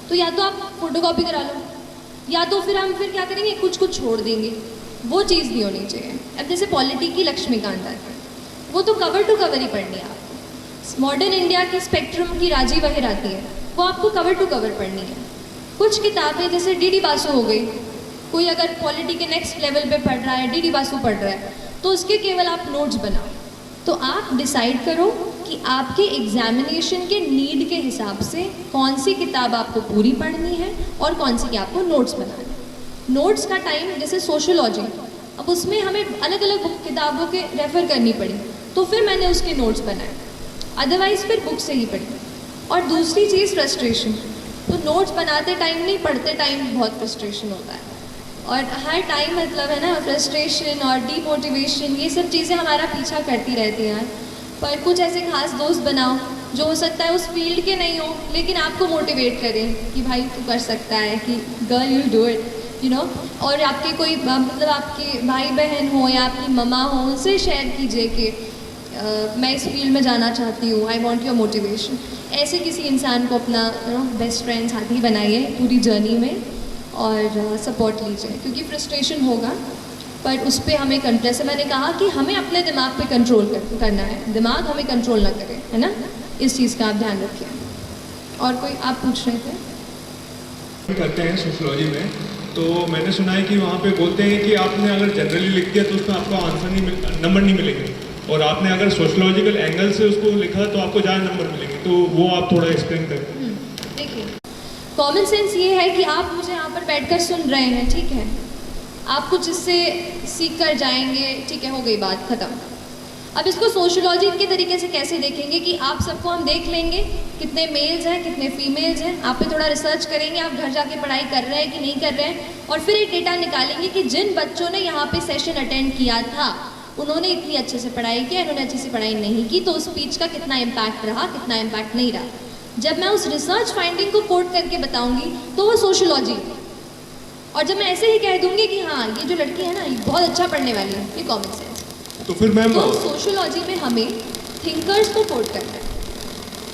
तो या तो आप फोटोकॉपी करा लो, या तो फिर हम क्या करेंगे, कुछ छोड़ देंगे। वो चीज़ नहीं होनी चाहिए। अब जैसे पॉलिटी की लक्ष्मीकांत है, वो तो कवर टू कवर ही पढ़नी है आपको। मॉडर्न इंडिया की स्पेक्ट्रम की राजी वहीर आती है, वो आपको कवर टू कवर पढ़नी है। कुछ किताबें जैसे डी बासु हो गई, कोई अगर पॉलिटी के नेक्स्ट लेवल पे पढ़ रहा है, डी बासु पढ़ रहा है, तो उसके केवल आप नोट्स बनाओ। तो आप डिसाइड करो कि आपके एग्जामिनेशन के नीड के हिसाब से कौन सी किताब आपको पूरी पढ़नी है और कौन सी की आपको नोट्स बनाने हैं। नोट्स का टाइम, जैसे सोशियोलॉजी, अब उसमें हमें अलग अलग किताबों के रेफ़र करनी पड़ी, तो फिर मैंने उसके नोट्स बनाए, अदरवाइज़ फिर बुक से ही पढ़ी। और दूसरी चीज़, फ्रस्ट्रेशन। तो नोट्स बनाते टाइम नहीं, पढ़ते टाइम बहुत फ्रस्ट्रेशन होता है। और हर टाइम मतलब है ना, फ्रस्ट्रेशन और डीमोटिवेशन, ये सब चीज़ें हमारा पीछा करती रहती हैं। पर कुछ ऐसे खास दोस्त बनाओ जो हो सकता है उस फील्ड के नहीं हो, लेकिन आपको मोटिवेट करें कि भाई तू कर सकता है, कि girl you do it, you know. और आपके कोई मतलब आपके भाई बहन हो या आपकी ममा हो, उनसे शेयर कीजिए कि मैं इस फील्ड में जाना चाहती हूँ, आई वॉन्ट योर मोटिवेशन। ऐसे किसी इंसान को अपना बेस्ट फ्रेंड साथी बनाइए पूरी जर्नी में और सपोर्ट लीजिए, क्योंकि फ्रस्ट्रेशन होगा पर उस पर हमें जैसे मैंने कहा कि हमें अपने दिमाग पे कंट्रोल करना है, दिमाग हमें कंट्रोल ना करे, है ना। इस चीज़ का आप ध्यान रखिए। और कोई आप पूछ रहे थे? करते हैं सोशियोलॉजी में, तो मैंने सुना है कि वहाँ पे बोलते हैं कि आपने अगर जनरली लिख दिया तो उसमें आपको नंबर नहीं मिलेंगे, और आपने अगर सोशियोलॉजिकल एंगल से उसको लिखा तो आपको ज़्यादा नंबर मिलेंगे। तो वो आप थोड़ा एक्सप्लेन करें। देखिए, कॉमन सेंस ये है कि आप मुझे यहाँ पर बैठकर सुन रहे हैं, ठीक है, आप कुछ इससे सीख कर जाएंगे, ठीक है, हो गई बात ख़त्म। अब इसको सोशियोलॉजी के तरीके से कैसे देखेंगे कि आप सबको हम देख लेंगे कितने मेल्स हैं कितने फीमेल्स हैं, आप पे थोड़ा रिसर्च करेंगे, आप घर जाके पढ़ाई कर रहे हैं कि नहीं कर रहे हैं, और फिर एक डेटा निकालेंगे कि जिन बच्चों ने यहाँ पे सेशन अटेंड किया था उन्होंने इतनी अच्छे से पढ़ाई की, इन्होंने अच्छे से पढ़ाई नहीं की, तो उस स्पीच का कितना इम्पैक्ट रहा, कितना इम्पैक्ट नहीं रहा। जब मैं उस रिसर्च फाइंडिंग को कोट करके बताऊँगी तो वो सोशियोलॉजी, और जब मैं ऐसे ही कह दूँगी कि हाँ ये जो लड़की है ना ये बहुत अच्छा पढ़ने वाली है, ये कॉमन सेंस। तो फिर मैम तो सोशियोलॉजी में हमें थिंकर्स को कोट करना है,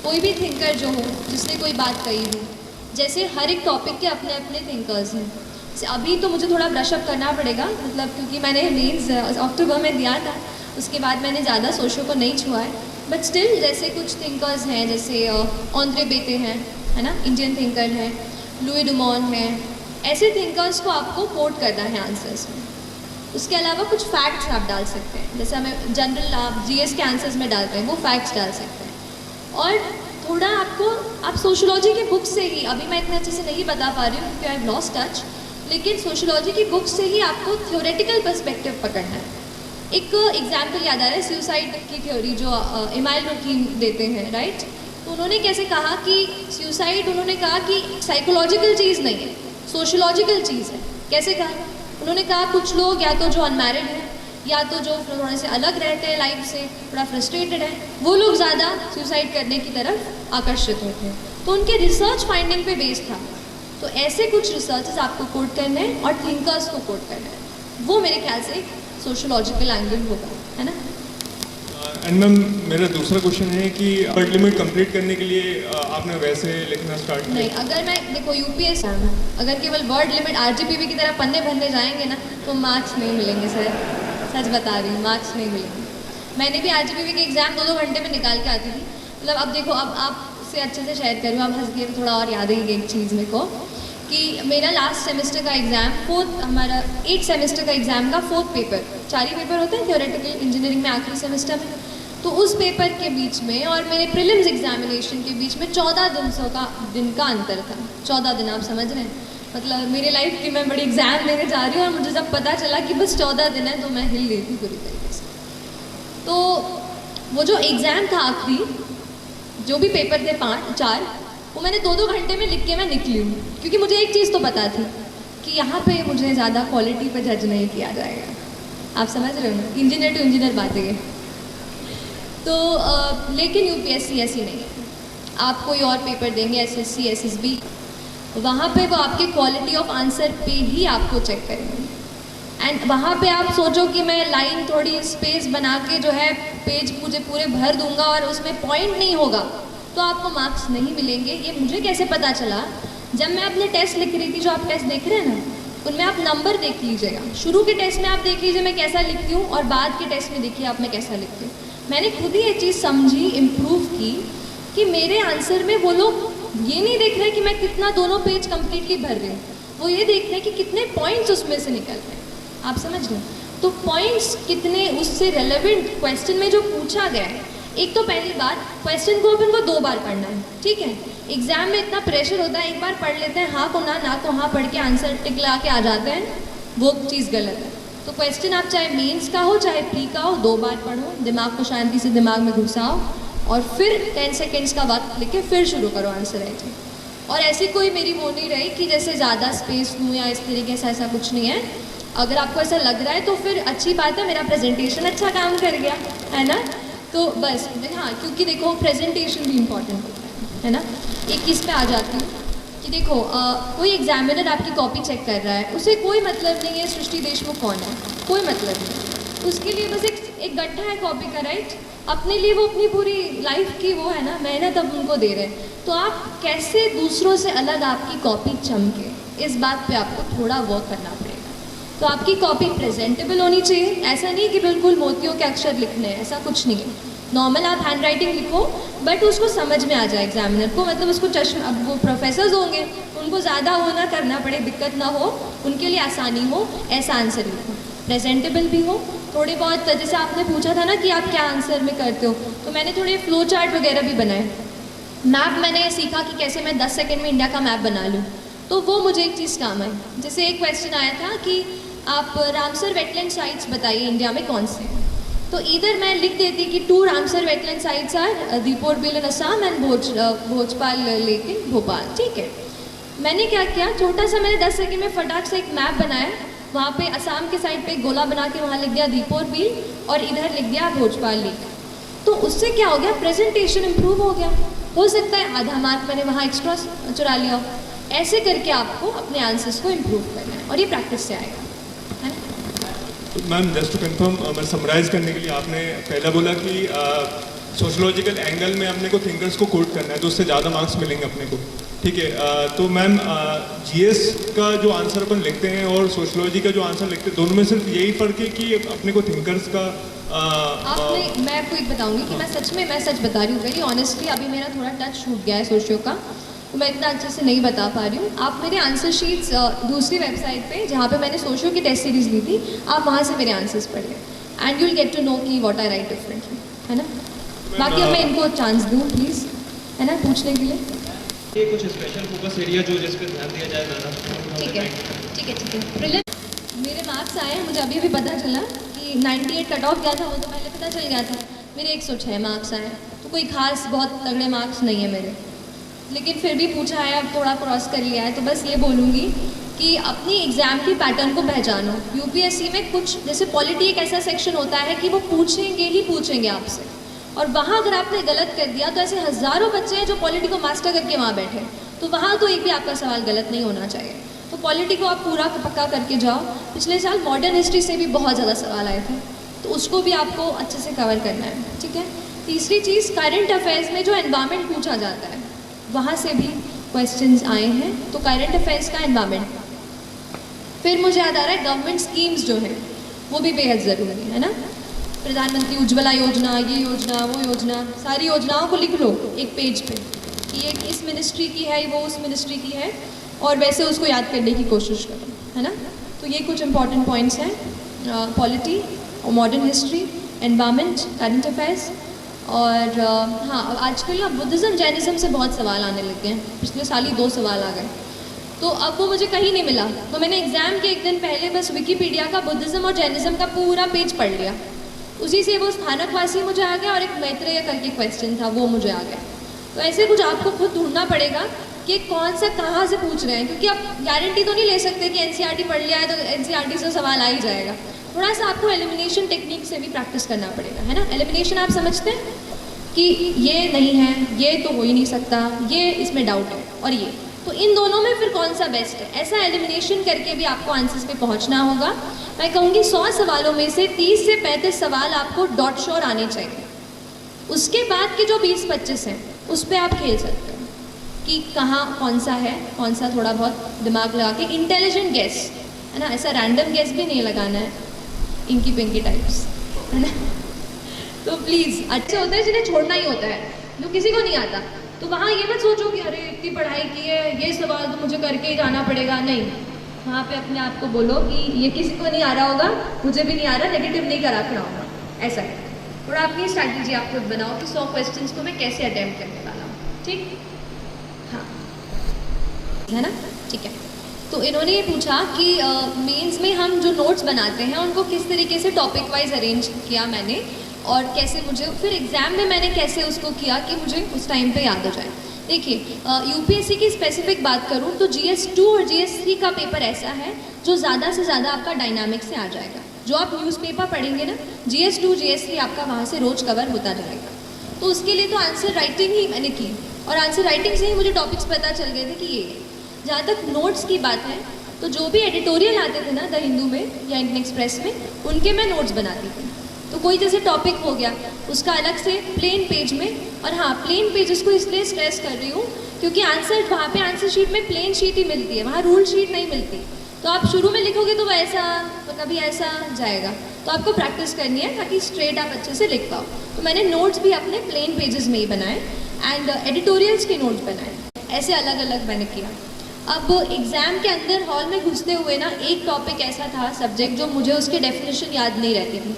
कोई भी थिंकर जो हो जिसने कोई बात कही हो, जैसे हर एक टॉपिक के अपने अपने थिंकर्स हैं। अभी तो मुझे थोड़ा ब्रशअप करना पड़ेगा, मतलब क्योंकि मैंने मेंस अक्टूबर में दिया था, उसके बाद मैंने ज़्यादा सोशो को नहीं छुआ है, बट स्टिल जैसे कुछ थिंकर्स हैं, जैसे ऑन्द्रे बेटे हैं, है ना, इंडियन थिंकर हैं, लुई डुमॉन हैं, ऐसे थिंकर्स को आपको कोट करना है आंसर्स में। उसके अलावा कुछ फैक्ट्स आप डाल सकते हैं, जैसे हमें जनरल आप जीएस के आंसर्स में डालते हैं, वो फैक्ट्स डाल सकते हैं। और थोड़ा आपको आप सोशियोलॉजी की बुक से ही, अभी मैं इतने अच्छे से नहीं बता पा रही हूँ क्योंकि आई हैव लॉस्ट टच, लेकिन सोशियोलॉजी की बुक से ही आपको थ्योरेटिकल पर्सपेक्टिव पकड़ना है। एक एग्जाम्पल याद आ रहा है, सुसाइड की थ्योरी जो इमाइल रकीम देते हैं, राइट। तो उन्होंने कैसे कहा कि सुसाइड, उन्होंने कहा कि साइकोलॉजिकल चीज़ नहीं है, सोशियोलॉजिकल चीज़ है। कैसे कहा? उन्होंने कहा कुछ लोग या तो जो अनमैरिड हैं या तो जो थोड़े से अलग रहते हैं लाइफ से, थोड़ा फ्रस्ट्रेटेड है, वो लोग ज़्यादा सुसाइड करने की तरफ आकर्षित होते हैं। तो उनके रिसर्च फाइंडिंग पे बेस्ड था। तो ऐसे कुछ रिसर्चेस आपको कोट करने हैं और थिंकर्स को कोट करना है, वो मेरे ख्याल से सोशियोलॉजिकल एंगल होगा, है ना। एंड मैम मेरा दूसरा क्वेश्चन है कि वर्ड लिमिट कंप्लीट करने के लिए आपने वैसे लिखना स्टार्ट किया? नहीं, अगर मैं देखो यूपीएससी अगर केवल वर्ड लिमिट आरजीपीवी की तरह पन्ने भरने जाएंगे ना तो मार्क्स नहीं मिलेंगे सर, सच बता रही हूँ, मार्क्स नहीं मिलेंगे। मैंने भी आरजीपीवी के एग्ज़ाम 2-2 घंटे में निकाल के आती थी। मतलब अब देखो, अब आपसे अच्छे से शेयर करूँ, अब हंस के थोड़ा और याद ही एक चीज़ मेरे को कि मेरा लास्ट सेमेस्टर का एग्ज़ाम हमारा 8 सेमेस्टर का एग्ज़ाम का 4th पेपर, 4 ही पेपर होते हैं थ्योरेटिकल इंजीनियरिंग में आखिरी सेमेस्टर में, तो उस पेपर के बीच में और मेरे प्रीलिम्स एग्जामिनेशन के बीच में 14 दिन का अंतर था। 14 दिन, आप समझ रहे हैं, मतलब मेरे लाइफ की मैं बड़ी एग्ज़ाम देने जा रही हूँ और मुझे जब पता चला कि बस 14 दिन है तो मैं हिल गई थी पूरी तरीके से। तो वो जो एग्ज़ाम था आखिरी, जो भी पेपर थे 4, वो मैंने 2-2 घंटे में लिख के मैं निकली हूँ, क्योंकि मुझे एक चीज़ तो पता थी कि यहाँ पे मुझे ज़्यादा क्वालिटी पे जज नहीं किया जाएगा। आप समझ रहे हो ना, इंजीनियर टू इंजीनियर बातें है। तो लेकिन यूपीएससी ऐसी नहीं है। आप कोई और पेपर देंगे एसएससी एसएसबी, वहाँ पे वो आपके क्वालिटी ऑफ आंसर पे ही आपको चेक करेंगे। एंड वहाँ पे आप सोचो कि मैं लाइन थोड़ी स्पेस बना के जो है पेज मुझे पूरे भर दूंगा और उसमें पॉइंट नहीं होगा तो आपको मार्क्स नहीं मिलेंगे। ये मुझे कैसे पता चला? जब मैं अपने टेस्ट लिख रही थी, जो आप टेस्ट देख रहे हैं ना, उनमें आप नंबर देख लीजिएगा। शुरू के टेस्ट में आप देख लीजिए मैं कैसा लिखती हूँ और बाद के टेस्ट में देखिए आप मैं कैसा लिखती हूँ। मैंने खुद ही ये चीज़ समझी, इम्प्रूव की कि मेरे आंसर में वो लोग ये नहीं देख रहे कि मैं कितना दोनों पेज कम्प्लीटली भर रही हूँ, वो ये देख रहे हैं कि कितने पॉइंट्स उसमें से निकल रहे हैं। आप समझ रहे हैं? तो पॉइंट्स कितने उससे रेलेवेंट क्वेश्चन में जो पूछा गया है। एक तो पहली बात, क्वेश्चन को अपन को 2 बार पढ़ना है, ठीक है। एग्जाम में इतना प्रेशर होता है, एक बार पढ़ लेते हैं, हाँ को ना को हाँ पढ़ के आंसर टिक ला के आ जाते हैं, वो चीज़ गलत है। तो क्वेश्चन आप चाहे मेंस का हो चाहे प्री का हो, 2 बार पढ़ो, दिमाग को शांति से दिमाग में घुसाओ और फिर 10 सेकेंड्स का वक्त लेके फिर शुरू करो आंसर राइटिंग। और ऐसी कोई मेरी वो नहीं रही कि जैसे ज़्यादा स्पेस लूँ या इस तरीके से, ऐसा कुछ नहीं है। अगर आपको ऐसा लग रहा है तो फिर अच्छी बात है, मेरा प्रेजेंटेशन अच्छा काम कर गया है ना। तो बस हाँ, क्योंकि देखो प्रेजेंटेशन भी इम्पॉर्टेंट होता है ना। एक चीज़ पे आ जाती हूँ कि देखो कोई एग्जामिनर आपकी कॉपी चेक कर रहा है, उसे कोई मतलब नहीं है सृष्टि देशमुख कौन है, कोई मतलब नहीं। उसके लिए बस एक गड्ढा है कॉपी का, राइट। अपने लिए वो अपनी पूरी लाइफ की वो है ना मेहनत अब उनको दे रहे हैं। तो आप कैसे दूसरों से अलग आपकी कॉपी चमके, इस बात पे आपको थोड़ा वर्क करना पड़ेगा। तो आपकी कॉपी प्रेजेंटेबल होनी चाहिए। ऐसा नहीं कि बिल्कुल मोतियों के अक्षर लिखने हैं, ऐसा कुछ नहीं है। नॉर्मल आप हैंड राइटिंग लिखो बट उसको समझ में आ जाए एग्जामिनर को, मतलब उसको चश्मा, अब वो प्रोफेसर्स होंगे उनको ज़्यादा वो ना करना पड़े, दिक्कत ना हो, उनके लिए आसानी हो, ऐसा आंसर लिखो। प्रेजेंटेबल भी हो थोड़े बहुत। जैसे आपने पूछा था ना कि आप क्या आंसर में करते हो, तो मैंने थोड़े फ्लो चार्ट वगैरह भी बनाए। मैप मैंने सीखा कि कैसे मैं 10 सेकेंड में इंडिया का मैप बना लूँ, तो वो मुझे एक चीज़ काम आई। जैसे एक क्वेश्चन आया था कि आप रामसर वेटलैंड साइट्स बताइए इंडिया में कौन से हैं। तो इधर मैं लिख देती कि 2 Ramsar wetland sites are Deepor Beel in Assam and Bhojpal lake in Bhopal, ठीक है। मैंने क्या किया, छोटा सा मैंने 10 सेकंड में फटाक से एक मैप बनाया। वहाँ पे असम के साइड पे एक गोला बना के वहाँ लिख दिया दीपोर बिल और इधर लिख दिया भोजपाल लेक। तो उससे क्या हो गया, प्रेजेंटेशन इम्प्रूव हो गया। हो सकता है आधा मार्क मैंने वहाँ एक्स्ट्रा चुरा लिया। ऐसे करके आपको अपने आंसर्स को इम्प्रूव करना है और ये प्रैक्टिस से आएगा, है ना। मैम जस्ट टू कंफर्म, मैं समराइज करने के लिए, आपने पहला बोला कि सोशोलॉजिकल एंगल में अपने को थिंकर्स को कोट करना है तो उससे ज़्यादा मार्क्स मिलेंगे अपने को, ठीक है। तो मैम जीएस का जो आंसर अपन लिखते हैं और सोशोलॉजी का जो आंसर लिखते हैं, दोनों में सिर्फ यही फ़र्क है कि अपने को थिंकर्स का आपने, मैं आपको एक बताऊंगी कि मैं सच बता रही हूँ वेरी ऑनेस्टली। अभी मेरा थोड़ा टच छूट गया है सोशियो का, तो मैं इतना अच्छे से नहीं बता पा रही हूँ। आप मेरे आंसर शीट्स दूसरी वेबसाइट पे जहाँ पे मैंने सोशियो की टेस्ट सीरीज़ ली थी, आप वहाँ से मेरे आंसर्स पढ़िए and you will get to know कि व्हाट आई राइट डिफरेंटली, है ना। बाकी अब मैं इनको चांस दूँ प्लीज़, है ना, पूछने के लिए। ये कुछ स्पेशल फोकस एरिया जो जिस पे ध्यान दिया जाए मैडम। ठीक है। प्रीलिम मेरे मार्क्स आए, मुझे अभी भी पता चला कि 98 कट ऑफ गया था, वो तो पहले पता चल गया था। मेरे 106 मार्क्स आए, तो कोई खास बहुत तगड़े मार्क्स नहीं है मेरे, लेकिन फिर भी पूछा है, अब थोड़ा क्रॉस कर लिया है। तो बस ये बोलूँगी कि अपनी एग्ज़ाम की पैटर्न को पहचानो। यूपीएससी में कुछ, जैसे पॉलिटी एक ऐसा सेक्शन होता है कि वो पूछेंगे आपसे, और वहाँ अगर आपने गलत कर दिया तो ऐसे हज़ारों बच्चे हैं जो पॉलिटी को मास्टर करके वहाँ बैठे, तो वहाँ तो एक भी आपका सवाल गलत नहीं होना चाहिए। तो पॉलिटी को आप पूरा पक्का करके जाओ। पिछले साल मॉडर्न हिस्ट्री से भी बहुत ज़्यादा सवाल आए थे, तो उसको भी आपको अच्छे से कवर करना है, ठीक है। तीसरी चीज़, करंट अफेयर्स में जो एनवायरनमेंट पूछा जाता है वहाँ से भी क्वेश्चंस आए हैं, तो करंट अफेयर्स का एनवायरनमेंट। फिर मुझे याद आ रहा है गवर्नमेंट स्कीम्स जो है वो भी बेहद ज़रूरी है ना। प्रधानमंत्री उज्ज्वला योजना, ये योजना, वो योजना, सारी योजनाओं को लिख लो एक पेज पे कि ये इस मिनिस्ट्री की है, वो उस मिनिस्ट्री की है, और वैसे उसको याद करने की कोशिश करो, है ना। तो ये कुछ इंपॉर्टेंट पॉइंट्स हैं, पॉलिटी और modern history, environment, current affairs. और हाँ, आजकल ना बुद्धिज़्म जैनिज़्म से बहुत सवाल आने लगे हैं। पिछले साल ही 2 सवाल आ गए, तो अब वो मुझे कहीं नहीं मिला, तो मैंने एग्ज़ाम के एक दिन पहले बस विकीपीडिया का बुद्धिज़्म और जैनिज़्म का पूरा पेज पढ़ लिया। उसी से वो स्थानकवासी मुझे आ गया और एक मैत्रेय करके क्वेश्चन था, वो मुझे आ गया। तो ऐसे कुछ आपको खुद ढूंढना पड़ेगा कि कौन सा कहाँ से पूछ रहे हैं, क्योंकि आप गारंटी तो नहीं ले सकते कि एनसीईआरटी पढ़ लिया है तो एनसीईआरटी से सवाल आ ही जाएगा। थोड़ा सा आपको एलिमिनेशन टेक्निक से भी प्रैक्टिस करना पड़ेगा, है ना। एलिमिनेशन आप समझते हैं कि ये नहीं है, ये तो हो ही नहीं सकता, ये इसमें डाउट है, और ये तो इन दोनों में फिर कौन सा बेस्ट है, ऐसा एलिमिनेशन करके भी आपको आंसर्स पे पहुंचना होगा। मैं कहूँगी 100 सवालों में से 30 से 35 सवाल आपको डॉट श्योर आने चाहिए। उसके बाद के जो 20-25 हैं उस पर आप खेल सकते हो कि कहाँ कौन सा है, कौन सा थोड़ा बहुत दिमाग लगा के इंटेलिजेंट गेस, है ना, ऐसा रैंडम गेस भी नहीं लगाना है, इंकी पिंकी टाइप्स, है ना। तो प्लीज़ अच्छे होते हैं जिन्हें छोड़ना ही होता है, जो किसी को नहीं आता, तो वहाँ ये मत सोचो कि अरे इतनी पढ़ाई की है, ये सवाल तो मुझे करके ही जाना पड़ेगा, नहीं। वहाँ पे अपने आप को बोलो कि ये किसी को नहीं आ रहा होगा, मुझे भी नहीं आ रहा, नेगेटिव नहीं करा के होगा, ऐसा है। थोड़ा अपनी स्ट्रैटेजी आप खुद बनाओ कि 100 क्वेश्चंस को मैं कैसे अटेम्प्ट करने वाला हूँ, ठीक, हाँ, है ना, ठीक है। तो इन्होंने ये पूछा कि मेंस में हम जो नोट्स बनाते हैं उनको किस तरीके से टॉपिक वाइज अरेंज किया मैंने, और कैसे मुझे फिर एग्ज़ाम में मैंने कैसे उसको किया कि मुझे उस टाइम पे याद हो जाए। देखिए यूपीएससी की स्पेसिफिक बात करूँ तो GS2 और GS3 का पेपर ऐसा है जो ज़्यादा से ज़्यादा आपका डायनामिक से आ जाएगा। जो आप न्यूज़पेपर पढ़ेंगे ना, GS2 GS3 आपका वहाँ से रोज कवर होता जाएगा। तो उसके लिए तो आंसर राइटिंग ही मैंने की, और आंसर राइटिंग से ही मुझे टॉपिक्स पता चल गए थे कि ये। जहाँ तक नोट्स की बात है तो जो भी एडिटोरियल आते थे ना द हिंदू में या इंडियन एक्सप्रेस में, उनके मैं नोट्स बनाती थी। तो कोई जैसे टॉपिक हो गया उसका अलग से प्लेन पेज में, और हाँ प्लेन पेजेस को इसलिए स्ट्रेस कर रही हूँ क्योंकि आंसर वहाँ पे आंसर शीट में प्लेन शीट ही मिलती है, वहाँ रूल शीट नहीं मिलती। तो आप शुरू में लिखोगे तो वैसा, तो कभी ऐसा जाएगा, तो आपको प्रैक्टिस करनी है ताकि स्ट्रेट आप अच्छे से लिख पाओ। तो मैंने नोट्स भी अपने प्लेन पेजेस में ही बनाए एंड एडिटोरियल्स के नोट्स बनाए, ऐसे अलग अलग मैंने किया। अब एग्ज़ाम के अंदर हॉल में घुसते हुए ना एक टॉपिक ऐसा था सब्जेक्ट जो मुझे उसके डेफिनेशन याद नहीं रहती थी,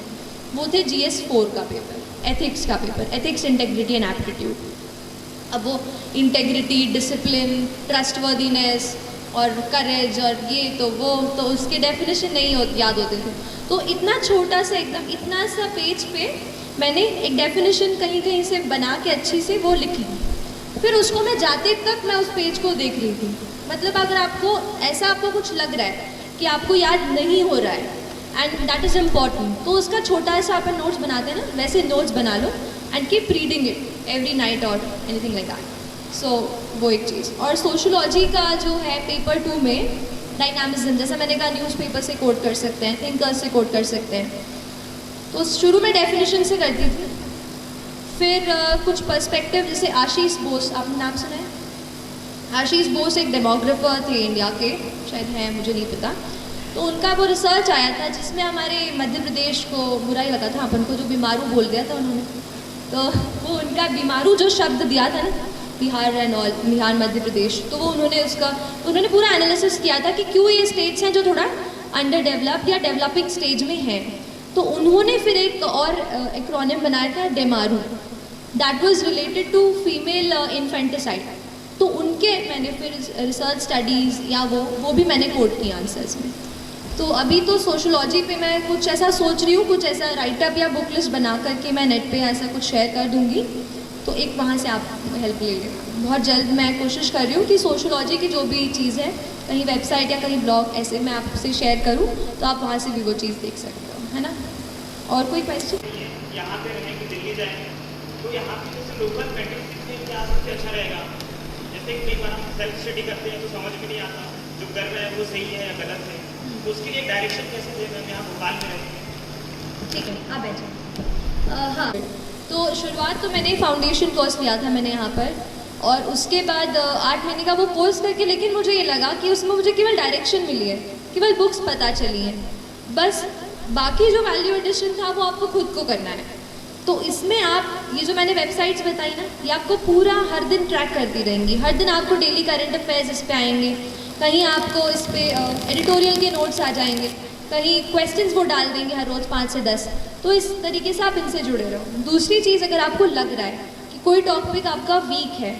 वो थे GS4 का पेपर, एथिक्स का paper, ethics integrity and aptitude. अब वो इंटेग्रिटी, डिसिप्लिन, ट्रस्टवर्दीनेस और करेज और ये तो वो, तो उसके डेफिनेशन नहीं याद होते थे। तो इतना छोटा सा एकदम इतना सा पेज पे मैंने एक डेफिनेशन कहीं कहीं से बना के अच्छी से वो लिखी, फिर उसको मैं जाते तक मैं उस पेज को देख रही थी। मतलब अगर आपको ऐसा आपको कुछ लग रहा है कि आपको याद नहीं हो रहा है एंड दैट इज़ इम्पॉर्टेंट, तो उसका छोटा सा अपन नोट्स बनाते हैं ना, वैसे नोट्स बना लो and keep reading it every night और एनीथिंग लाइक दैट। सो वो एक चीज़। और सोशोलॉजी का जो है पेपर 2 में डायनामिज्म, जैसा मैंने कहा न्यूज़पेपर से कोट कर सकते हैं, थिंकर्स से कोट कर सकते हैं, तो शुरू में डेफिनेशन से करती थी, फिर कुछ पर्सपेक्टिव, जैसे आशीष बोस, आपने नाम सुना है? आशीष बोस एक डेमोग्राफर थे इंडिया के, शायद हैं, मुझे नहीं पता। तो उनका वो रिसर्च आया था जिसमें हमारे मध्य प्रदेश को बुरा ही लगा था, अपन को जो बीमारू बोल दिया था उन्होंने, तो वो उनका बीमारू जो शब्द दिया था ना, बिहार एंड ऑल, बिहार मध्य प्रदेश, तो वो उन्होंने पूरा एनालिसिस किया था कि क्यों ये स्टेट्स हैं जो थोड़ा अंडर डेवलप्ड या डेवलपिंग स्टेज में हैं। तो उन्होंने फिर एक और एक्रोनिम बनाया था, डेमारू, that was related to female infanticide. तो उनके मैंने फिर रिसर्च स्टडीज़ या वो भी मैंने कोट किया आंसर्स में। तो अभी तो सोशोलॉजी पे मैं कुछ ऐसा सोच रही हूँ, कुछ ऐसा राइटअप या बुक लिस्ट बना करके मैं नेट पे ऐसा कुछ शेयर कर दूँगी, तो एक वहाँ से आप हेल्प ले लेना। बहुत जल्द मैं कोशिश कर रही हूँ कि सोशोलॉजी की जो भी चीज़ है कहीं वेबसाइट या कहीं ब्लॉग ऐसे मैं आपसे शेयर करूँ, तो आप वहाँ से भी वो चीज़ देख सकते हो, है ना। और कोई क्वेश्चन? यहाँ पे रहेंगे, दिल्ली जाएंगे, तो यहाँ पे जैसे लोकल मेट्रिक सीखने आ सकते अच्छा रहेगा। जैसे कई बार हम सेल्फ स्टडी करते हैं तो समझ में नहीं आता जो कर रहे हैं वो सही है या गलत है, तो उसके लिए डायरेक्शन कैसे देना। हम यहाँ भोपाल में रहेंगे, ठीक है, आप बैठो। हाँ, तो शुरुआत तो मैंने फाउंडेशन कोर्स लिया था मैंने यहाँ पर, और उसके बाद 8 महीने का वो कोर्स करके, लेकिन मुझे ये लगा कि उसमें मुझे केवल डायरेक्शन मिली है, केवल बुक्स पता चली हैं, बस बाकी जो वैल्यू एडिशन था वो आपको खुद को करना है। तो इसमें आप ये जो मैंने वेबसाइट्स बताई ना, ये आपको पूरा हर दिन ट्रैक करती रहेंगी, हर दिन आपको डेली करंट अफेयर्स इस पे आएंगे, कहीं आपको इस पे एडिटोरियल के नोट्स आ जाएंगे, कहीं क्वेश्चंस वो डाल देंगे हर रोज़ 5 से 10। तो इस तरीके से आप इनसे जुड़े रहो। दूसरी चीज़, अगर आपको लग रहा है कि कोई टॉपिक आपका वीक है,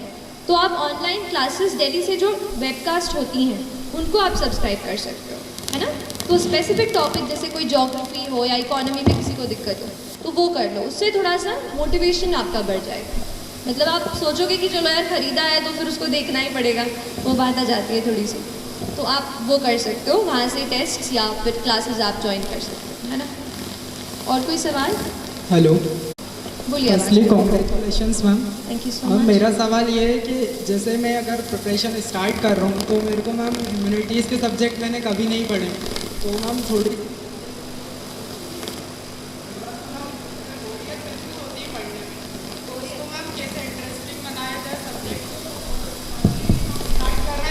तो आप ऑनलाइन क्लासेस दिल्ली से जो वेबकास्ट होती हैं उनको आप सब्सक्राइब कर सकते हो, है ना। तो स्पेसिफिक टॉपिक जैसे कोई ज्योग्राफी हो या इकोनॉमी में किसी को दिक्कत हो तो वो कर लो, उससे थोड़ा सा मोटिवेशन आपका बढ़ जाएगा। मतलब आप सोचोगे कि चलो यार ख़रीदा है तो फिर उसको देखना ही पड़ेगा, वो बात आ जाती है थोड़ी सी। तो आप वो कर सकते हो, वहाँ से टेस्ट या फिर क्लासेस आप ज्वाइन कर सकते हो, है ना। और कोई सवाल? हेलो, बोलिए। Firstly congratulations ma'am. Thank you so ma'am much. मेरा सवाल ये है कि जैसे मैं अगर प्रिपरेशन स्टार्ट कर रहा हूँ तो मेरे को मैम ह्यूमैनिटीज़ के सब्जेक्ट मैंने कभी नहीं पढ़े, तो मैम थोड़ी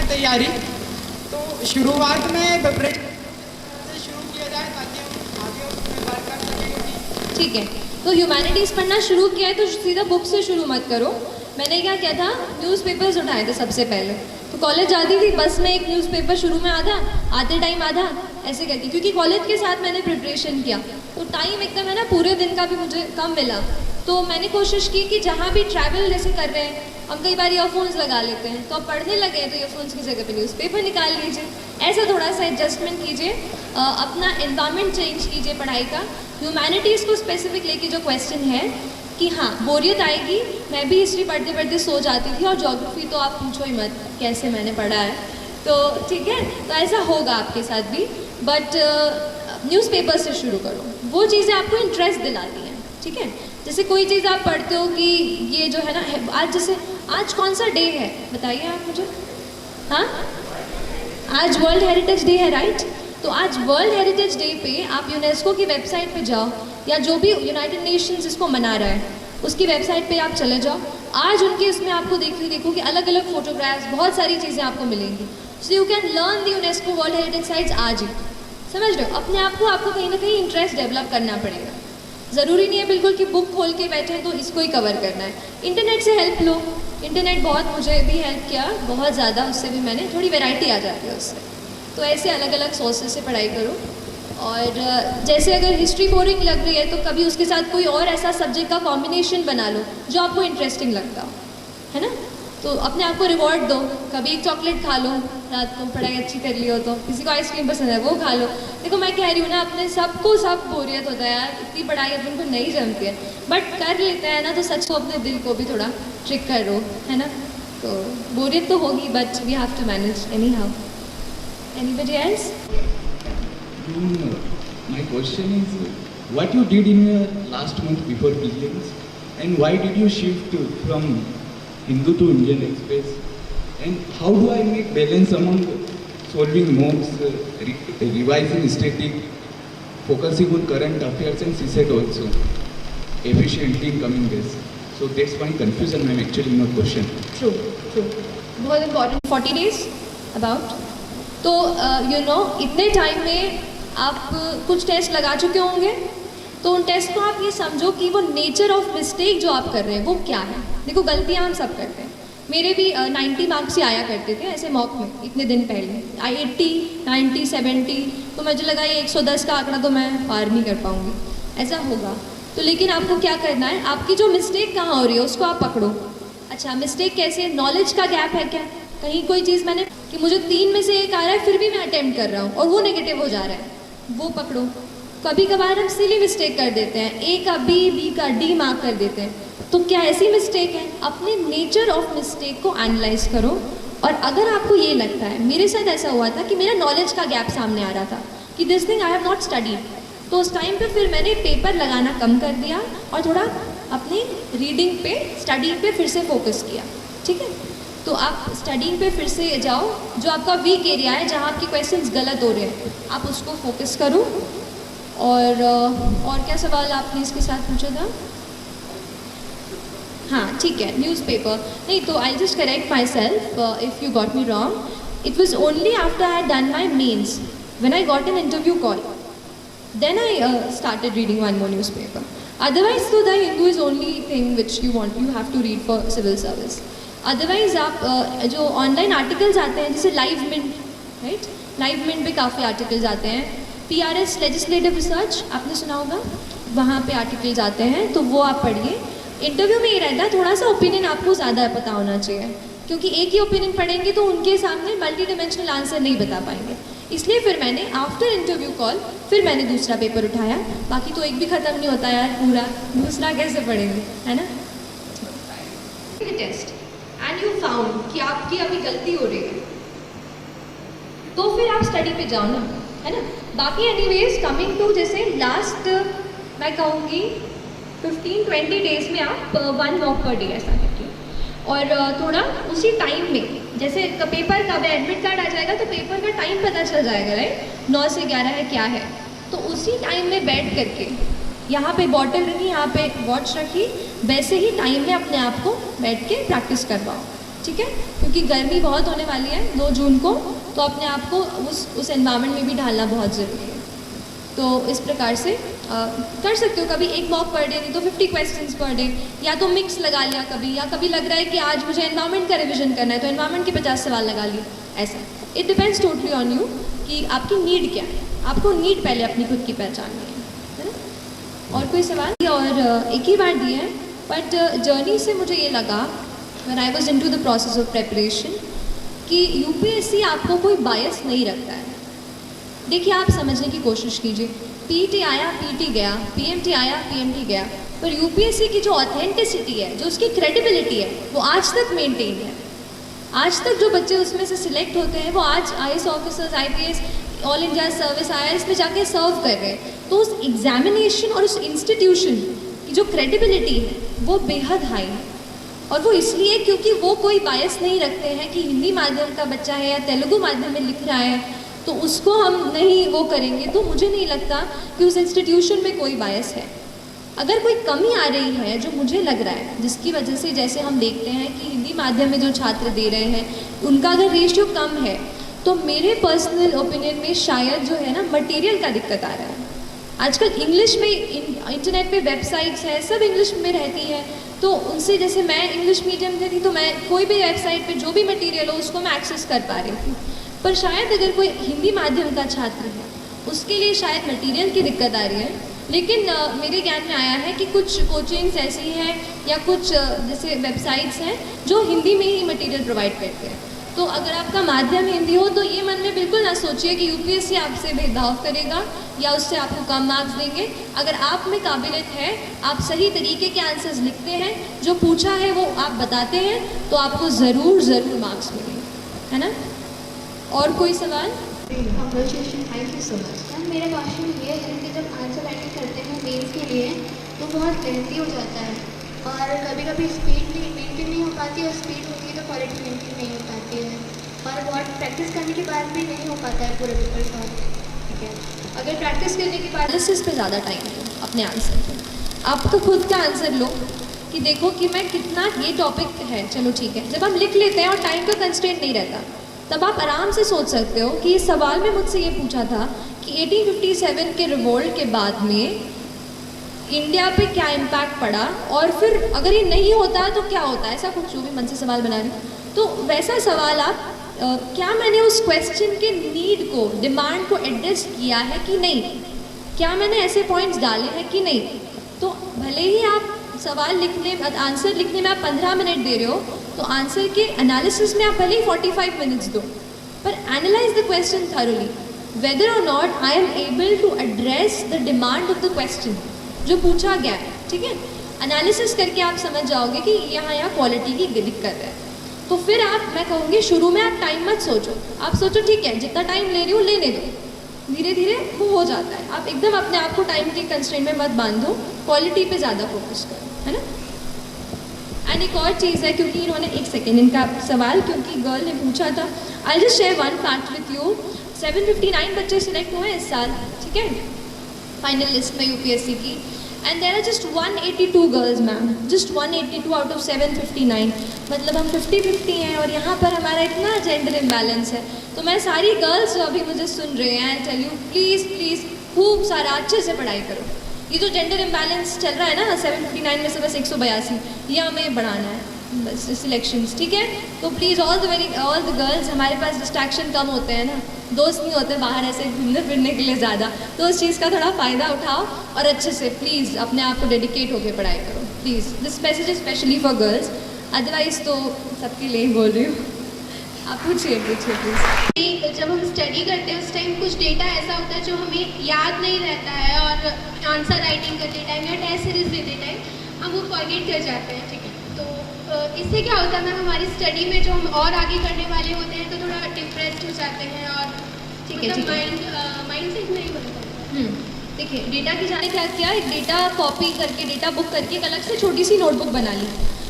तैयारी, तो शुरुआत में प्रिपरेशन से शुरू किया जाए ताकि हम आगे उसमें वर्क कर सकें। ठीक है, तो ह्यूमैनिटीज़ पढ़ना शुरू किया है तो सीधा बुक से शुरू मत करो। मैंने क्या किया था, न्यूज़पेपर्स उठाए थे सबसे पहले। तो कॉलेज जाती थी, बस में एक न्यूज़पेपर शुरू में आधा, आते टाइम आधा, ऐसे करके, क्योंकि कॉलेज के साथ मैंने प्रिपरेशन किया तो टाइम एकदम है ना पूरे दिन का भी मुझे कम मिला। तो मैंने कोशिश की कि जहाँ भी ट्रैवल जैसे कर रहे हैं, हम कई बार ईयरफोन्स लगा लेते हैं, तो आप पढ़ने लगे तो ईयरफोन्स की जगह पे न्यूज़पेपर निकाल लीजिए, ऐसा थोड़ा सा एडजस्टमेंट कीजिए, अपना एनवायरनमेंट चेंज कीजिए पढ़ाई का। ह्यूमैनिटीज़ को स्पेसिफिक लेके जो क्वेश्चन है कि हाँ बोरियत आएगी, मैं भी हिस्ट्री पढ़ते पढ़ते सो जाती थी, और ज्योग्राफी तो आप पूछो ही मत कैसे मैंने पढ़ा है, तो ठीक है, तो ऐसा होगा आपके साथ भी। बट न्यूज़पेपर से शुरू करो, वो चीज़ें आपको इंटरेस्ट दिलाती हैं, ठीक है। जैसे कोई चीज़ आप पढ़ते हो कि ये जो है ना, आज जैसे आज कौन सा डे है बताइए आप मुझे, हाँ आज वर्ल्ड हेरिटेज डे है, राइट। तो आज वर्ल्ड हेरिटेज डे पे आप यूनेस्को की वेबसाइट पे जाओ, या जो भी यूनाइटेड नेशंस इसको मना रहा है उसकी वेबसाइट पे आप चले जाओ। आज उनके इसमें आपको देखो कि अलग अलग फोटोग्राफ्स, बहुत सारी चीज़ें आपको मिलेंगी। सो you can learn the UNESCO world heritage sites आज ही, समझ रहे हो। अपने आप को आपको कहीं ना कहीं इंटरेस्ट डेवलप करना पड़ेगा। ज़रूरी नहीं है बिल्कुल कि बुक खोल के बैठे हैं तो इसको ही कवर करना है। इंटरनेट से हेल्प लो, इंटरनेट बहुत मुझे भी हेल्प किया, बहुत ज़्यादा, उससे भी मैंने थोड़ी वैरायटी आ जाती है उससे। तो ऐसे अलग अलग सोर्सेज से पढ़ाई करो। और जैसे अगर हिस्ट्री बोरिंग लग रही है तो कभी उसके साथ कोई और ऐसा सब्जेक्ट का कॉम्बिनेशन बना लो जो आपको इंटरेस्टिंग लगता हो, है ना। तो अपने आप को रिवॉर्ड दो, कभी एक चॉकलेट खा लो रात को, पढ़ाई अच्छी कर ली हो तो, किसी को आइसक्रीम पसंद है वो खा लो। देखो मैं कह रही हूँ ना, अपने सबको सब बोरियत होता है यार, इतनी पढ़ाई अपन को नहीं जमती है, बट कर लेते हैं ना, तो सच को अपने दिल को भी थोड़ा ट्रिक करो, है ना। तो बोरियत तो होगी, but we have to manage anyhow. Anybody else? My question is, what you did in your last month before prelims, and why did you shift from Hindu to Indian Express, and how do I make balance among solving mocks, revising static, focusing on current affairs and CSET also efficiently in coming days? So that's my confusion, ma'am, actually in my question. True, true. बहुत important 40 days about. तो you know इतने टाइम में आप कुछ टेस्ट लगा चुके होंगे, तो उन टेस्ट को आप ये समझो कि वो नेचर ऑफ मिस्टेक जो आप कर रहे हैं वो क्या है। देखो गलतियाँ हम सब करते हैं, मेरे भी 90 मार्क्स ही आया करते थे ऐसे मॉक में इतने दिन पहले, 80, 90, 70, तो मुझे लगा ये 110 का आंकड़ा तो मैं पार नहीं कर पाऊँगी, ऐसा होगा। तो लेकिन आपको क्या करना है, आपकी जो मिस्टेक कहाँ हो रही है उसको आप पकड़ो। अच्छा मिस्टेक कैसे, नॉलेज का गैप है क्या, कहीं कोई चीज़ मैंने कि मुझे 3 में से 1 आ रहा है फिर भी मैं अटेम्प्ट कर रहा हूँ और वो नेगेटिव हो जा रहा है, वो पकड़ो। कभी कभार हम सिली मिस्टेक कर देते हैं, A का B, B का D मार्क कर देते हैं, तो क्या ऐसी मिस्टेक है? अपने नेचर ऑफ मिस्टेक को एनालाइज करो। और अगर आपको ये लगता है, मेरे साथ ऐसा हुआ था कि मेरा नॉलेज का गैप सामने आ रहा था कि this thing I have not studied, तो उस टाइम पे फिर मैंने पेपर लगाना कम कर दिया और थोड़ा अपनी रीडिंग पे, स्टडी पे फिर से फोकस किया, ठीक है। तो आप स्टडिंग पे फिर से जाओ, जो आपका वीक एरिया है, जहाँ आपके क्वेश्चंस गलत हो रहे हैं, आप उसको फोकस करो। और क्या सवाल आपने इसके साथ पूछा था? हाँ ठीक है, न्यूज़पेपर नहीं, तो I just correct myself if you got me wrong. It was only after I had done my mains, when I got an interview call, then I started reading one more newspaper. Otherwise, so the Hindu is only thing which you have to read for civil service. Otherwise, आप जो ऑनलाइन आर्टिकल्स आते हैं जैसे Live Mint, right, Live Mint पे काफ़ी आर्टिकल्स आते हैं। PRS लेजिस्लेटिव रिसर्च आपने सुना होगा, वहाँ पे आर्टिकल्स आते हैं, तो वो आप पढ़िए। इंटरव्यू में ये रहता है थोड़ा सा ओपिनियन आपको ज़्यादा पता होना चाहिए, क्योंकि एक ही ओपिनियन पढ़ेंगे तो उनके सामने मल्टी डिमेंशनल आंसर नहीं बता पाएंगे। इसलिए फिर मैंने आफ्टर इंटरव्यू कॉल फिर मैंने दूसरा पेपर उठाया। बाकी तो एक भी ख़त्म नहीं होता यार पूरा, दूसरा कैसे पढ़ेंगे, है ना। टेस्ट एंड यू फाउंड कि आपकी अभी गलती हो रही है, तो फिर आप स्टडी पे जाओ ना, है ना। बाकी एनीवेज कमिंग टू जैसे लास्ट मैं कहूँगी 15-20 डेज में आप 1 वॉक पर डे ऐसा करके, और थोड़ा उसी टाइम में जैसे पेपर का एडमिट कार्ड आ जाएगा तो पेपर का टाइम पता चल जाएगा, राइट, 9 से 11 है क्या है, तो उसी टाइम में बैठ करके यहाँ पे बॉटल रखी, यहाँ पे वॉच रखी, वैसे ही टाइम में अपने आप को बैठ के प्रैक्टिस करवाओ, ठीक है, क्योंकि गर्मी बहुत होने वाली है 2 जून को, तो अपने आप को उस एनवायरनमेंट में भी ढालना बहुत ज़रूरी है। तो इस प्रकार से कर सकते हो, कभी 1 मॉक पर डे, नहीं तो 50 क्वेश्चंस पर डे, या तो मिक्स लगा लिया कभी, या कभी लग रहा है कि आज मुझे एनवायरनमेंट का रिविजन करना है तो एनवायरनमेंट के 50 सवाल लगा लिए, ऐसा। It depends totally on you कि आपकी नीड क्या है, आपको नीड पहले अपनी खुद की पहचाननी है ना। और कोई सवाल? और एक ही बार दिए हैं, बट जर्नी से मुझे ये लगा when I was into the process of preparation कि यूपीएससी आपको कोई बायस नहीं रखता है। देखिए, आप समझने की कोशिश कीजिए, पीटी आया, पीटी गया, पीएमटी आया, पीएमटी गया, पर यूपीएससी की जो ऑथेंटिसिटी है, जो उसकी क्रेडिबिलिटी है, वो आज तक मेंटेन है। आज तक जो बच्चे उसमें से सिलेक्ट होते हैं वो आज IAS officers, IPS, all India service, IRS में जाके सर्व कर रहे हैं। तो उस एग्जामिनेशन और उस इंस्टीट्यूशन की जो क्रेडिबिलिटी है वो बेहद हाई है, और वो इसलिए क्योंकि वो कोई बायस नहीं रखते हैं कि हिंदी माध्यम का बच्चा है या तेलुगु माध्यम में लिख रहा है तो उसको हम नहीं वो करेंगे। तो मुझे नहीं लगता कि उस इंस्टीट्यूशन में कोई बायस है। अगर कोई कमी आ रही है जो मुझे लग रहा है, जिसकी वजह से जैसे हम देखते हैं कि हिंदी माध्यम में जो छात्र दे रहे हैं उनका अगर रेशियो कम है, तो मेरे पर्सनल ओपिनियन में शायद जो है ना मटेरियल का दिक्कत आ रहा है। आजकल इंग्लिश में इंटरनेट पे वेबसाइट्स हैं, सब इंग्लिश में रहती है, तो उनसे जैसे मैं इंग्लिश मीडियम से थी तो मैं कोई भी वेबसाइट पे जो भी मटेरियल हो उसको मैं एक्सेस कर पा रही थी। पर शायद अगर कोई हिंदी माध्यम का छात्र है उसके लिए शायद मटेरियल की दिक्कत आ रही है। लेकिन मेरे ज्ञान में आया है कि कुछ कोचिंग्स ऐसी हैं या कुछ जैसे वेबसाइट्स हैं जो हिंदी में ही मटेरियल प्रोवाइड करते हैं। तो अगर आपका माध्यम हिंदी हो तो ये मन में बिल्कुल ना सोचिए कि यूपीएससी आपसे भेदभाव करेगा या उससे आपको कम मार्क्स देंगे। अगर आप में काबिलियत है, आप सही तरीके के आंसर्स लिखते हैं, जो पूछा है वो आप बताते हैं, तो आपको ज़रूर मार्क्स मिलेंगे, है ना। और कोई सवाल? Thank you so much. Ma'am, मेरा क्वेश्चन ये है कि जब आंसर राइटिंग करते हैं मेंस के लिए तो बहुत लेंथी हो जाता है, और कभी कभी स्पीड मेंटेन नहीं हो पाती, और स्पीड होती है तो क्वालिटी मेंटेन नहीं हो पाती है, और बहुत प्रैक्टिस करने के बाद भी नहीं हो पाता है पूरे पेपर सॉल्व। ठीक है, अगर प्रैक्टिस करने के बाद एनालिसिस पे ज़्यादा टाइम दो अपने आंसर पे। आप तो खुद का आंसर लो कि देखो कि मैं कितना, ये टॉपिक है, चलो ठीक है। जब हम लिख लेते हैं और टाइम का कंस्ट्रेंट नहीं रहता, तब आप आराम से सोच सकते हो कि इस सवाल में मुझसे ये पूछा था कि 1857 के रिवोल्ट के बाद में इंडिया पे क्या इम्पैक्ट पड़ा, और फिर अगर ये नहीं होता तो क्या होता, ऐसा कुछ जो भी मन से सवाल बना रही हूँ। तो वैसा सवाल आप क्या मैंने उस क्वेश्चन के नीड को, डिमांड को एड्रेस किया है कि नहीं, क्या मैंने ऐसे पॉइंट्स डाले हैं कि नहीं। तो भले ही आप सवाल लिखने, आंसर लिखने में आप 15 मिनट दे रहे हो, तो आंसर के एनालिसिस में आप भले ही 45 मिनट्स दो, पर analyse the question thoroughly whether और not I am able to address the demand of the question जो पूछा गया है। ठीक है, एनालिसिस करके आप समझ जाओगे कि यहाँ क्वालिटी की दिक्कत है। तो फिर आप, मैं कहूँगी शुरू में आप टाइम मत सोचो, आप सोचो ठीक है जितना टाइम ले रही हूँ लेने दो, धीरे धीरे वो हो जाता है। आप एकदम अपने आप को टाइम के कंस्ट्रेंट में मत बांधो, क्वालिटी पे ज़्यादा फोकस करो, है ना। एंड एक और चीज़ है, क्योंकि इन्होंने, एक सेकेंड, इनका सवाल क्योंकि गर्ल ने पूछा था, I just share one fact with you. 759 बच्चे सिलेक्ट हुए इस साल, ठीक है, फाइनल लिस्ट में यूपीएससी की, and there are just 182 girls ma'am, just 182 out of 759। मतलब हम 50-50 हैं, और यहाँ पर हमारा इतना जेंडर इम्बैलेंस है। तो मैं सारी गर्ल्स जो अभी मुझे सुन रहे हैं, टेल यू प्लीज़ प्लीज़ खूब सारा अच्छे से पढ़ाई करो। ये जो जेंडर इम्बैलेंस चल रहा है ना, 759 में से बस 182, ये हमें बढ़ाना है बस सिलेक्शंस, ठीक है। तो प्लीज़ ऑल द गर्ल्स, हमारे पास डिस्ट्रैक्शन कम होते हैं ना, दोस्त नहीं होते बाहर ऐसे घूमने फिरने के लिए ज़्यादा, तो उस चीज़ का थोड़ा फ़ायदा उठाओ और अच्छे से प्लीज़ अपने आप को डेडिकेट होकर पढ़ाई करो please. This message specially for girls, otherwise तो सबके लिए ही बोल रही हूँ। आप पूछिए प्लीज़। जब हम स्टडी करते हैं उस टाइम कुछ डेटा ऐसा होता है जो हमें याद नहीं रहता है, और आंसर राइटिंग करते टाइम या टेस्ट सीरीज देते टाइम हम वो फॉरगेट कर जाते हैं, ठीक है। तो इससे क्या होता है मैम, हमारी स्टडी में जो हम और आगे करने वाले होते हैं तो थोड़ा डिप्रेस्ड हो जाते हैं और ठीक है, ठीक है। माइंड सेट नहीं बनता। देखिए, डेटा की जाने क्या किया, एक डेटा कॉपी करके, डेटा बुक करके एक अलग से छोटी सी नोटबुक बना ली।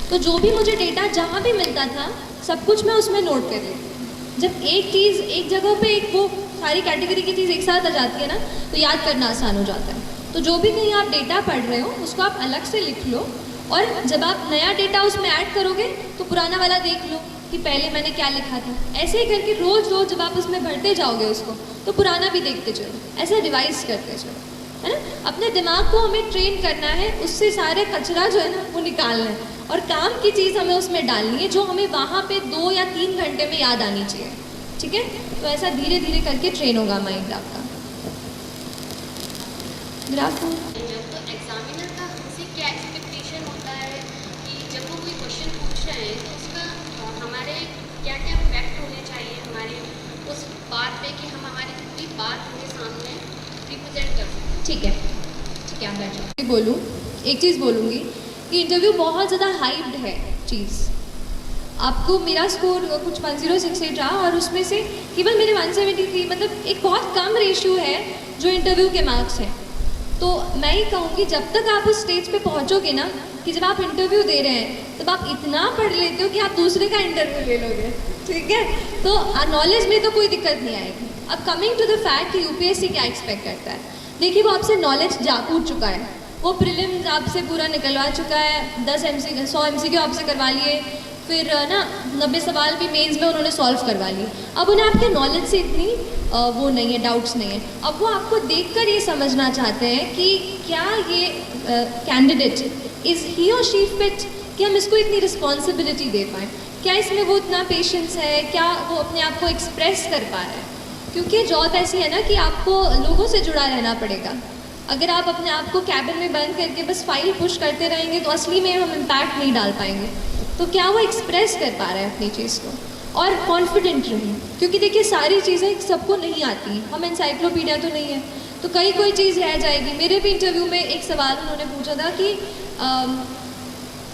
तो जो भी मुझे डेटा जहाँ भी मिलता था सब कुछ मैं उसमें नोट कर लेती। जब एक चीज़ एक जगह पे एक वो सारी कैटेगरी की चीज़ एक साथ आ जाती है ना, तो याद करना आसान हो जाता है। तो जो भी कहीं आप डेटा पढ़ रहे हो उसको आप अलग से लिख लो, और जब आप नया डेटा उसमें ऐड करोगे तो पुराना वाला देख लो कि पहले मैंने क्या लिखा था। ऐसे ही करके रोज़ रोज़ जब आप उसमें भरते जाओगे उसको, तो पुराना भी देखते चलो, ऐसे रिवाइज करते चलो, है ना। अपने दिमाग को हमें ट्रेन करना है, उससे सारे कचरा जो है ना वो निकालना है, और काम की चीज़ हमें उसमें डालनी है जो हमें वहाँ पे 2 या 3 घंटे में याद आनी चाहिए। ठीक है, तो ऐसा धीरे धीरे करके ट्रेन होगा माइंड आपका। ग्राफ तो एग्जामिनर का हमसे क्या एक्सपेक्टेशन होता है कि जब वो कोई क्वेश्चन पूछ रहे हैं तो उसका हमारे क्या क्या फैक्ट होने चाहिए हमारे उस बात पे कि हम हमारी पूरी बात उनके सामने रिप्रेजेंट कर सकें। ठीक है, ठीक है, आप बैठ जाओ। बोलूँ, एक चीज़ बोलूँगी कि इंटरव्यू बहुत ज़्यादा हाइप्ड है चीज़। आपको मेरा स्कोर कुछ 1068 रहा और उसमें से केवल मेरे 173, मतलब एक बहुत कम रेशियो है जो इंटरव्यू के मार्क्स हैं। तो मैं ही कहूँगी जब तक आप उस स्टेज पे पहुँचोगे ना कि जब आप इंटरव्यू दे रहे हैं तब आप इतना पढ़ लेते हो कि आप दूसरे का इंटरव्यू ले लोगे। ठीक है, तो नॉलेज में तो कोई दिक्कत नहीं आएगी। अब कमिंग टू द फैक्ट कि यूपीएससी क्या एक्सपेक्ट करता है, देखिए वो आपसे नॉलेज पूछ चुका है, वो प्रीलिम्स आपसे पूरा निकलवा चुका है, 100 MCQ आपसे करवा लिए, फिर ना 90 सवाल भी मेंस में उन्होंने सॉल्व करवा लिए। अब उन्हें आपके नॉलेज से इतनी वो नहीं है, डाउट्स नहीं है। अब वो आपको देखकर ये समझना चाहते हैं कि क्या ये कैंडिडेट इज़ ही और शी फिट, कि हम इसको इतनी रिस्पॉन्सिबिलिटी दे पाएँ, क्या इसमें वो इतना पेशेंस है, क्या वो अपने आप को एक्सप्रेस कर पा रहा है। क्योंकि जॉब ऐसी है ना कि आपको लोगों से जुड़ा रहना पड़ेगा। अगर आप अपने आप को कैबिन में बंद करके बस फाइल पुश करते रहेंगे तो असली में हम इम्पैक्ट नहीं डाल पाएंगे। तो क्या वो एक्सप्रेस कर पा रहा है अपनी चीज़ को, और कॉन्फिडेंट रहें। क्योंकि देखिए सारी चीज़ें सबको नहीं आती, हम एनसाइक्लोपीडिया तो नहीं है, तो कोई चीज़ रह जाएगी। मेरे भी इंटरव्यू में एक सवाल उन्होंने पूछा था कि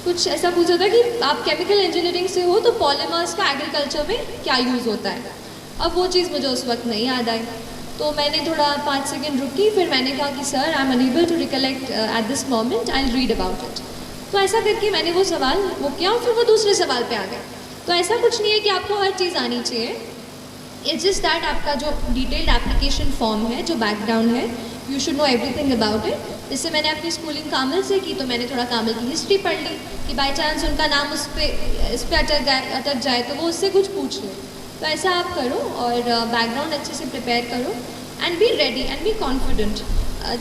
कुछ ऐसा पूछा था कि आप केमिकल इंजीनियरिंग से हो तो पॉलीमर्स का एग्रीकल्चर में क्या यूज़ होता है। अब वो चीज़ मुझे उस वक्त नहीं याद आई, तो मैंने थोड़ा 5 सेकेंड रुकी, फिर मैंने कहा कि sir I am unable to recollect at this moment, I will read about it. तो ऐसा करके मैंने वो सवाल वो किया और फिर वो दूसरे सवाल पे आ गया। तो ऐसा कुछ नहीं है कि आपको हर चीज़ आनी चाहिए, इट्स जस्ट दैट आपका जो डिटेल्ड एप्लीकेशन फॉर्म है, जो बैकग्राउंड है, you should know everything about it. जैसे मैंने अपनी स्कूलिंग कामिल से की तो मैंने थोड़ा कामिल की हिस्ट्री पढ़ ली कि बाई चांस उनका नाम इस पर अटक जाए तो वो उससे कुछ पूछ ले। तो ऐसा आप करो और बैकग्राउंड अच्छे से प्रिपेयर करो and be ready and be confident.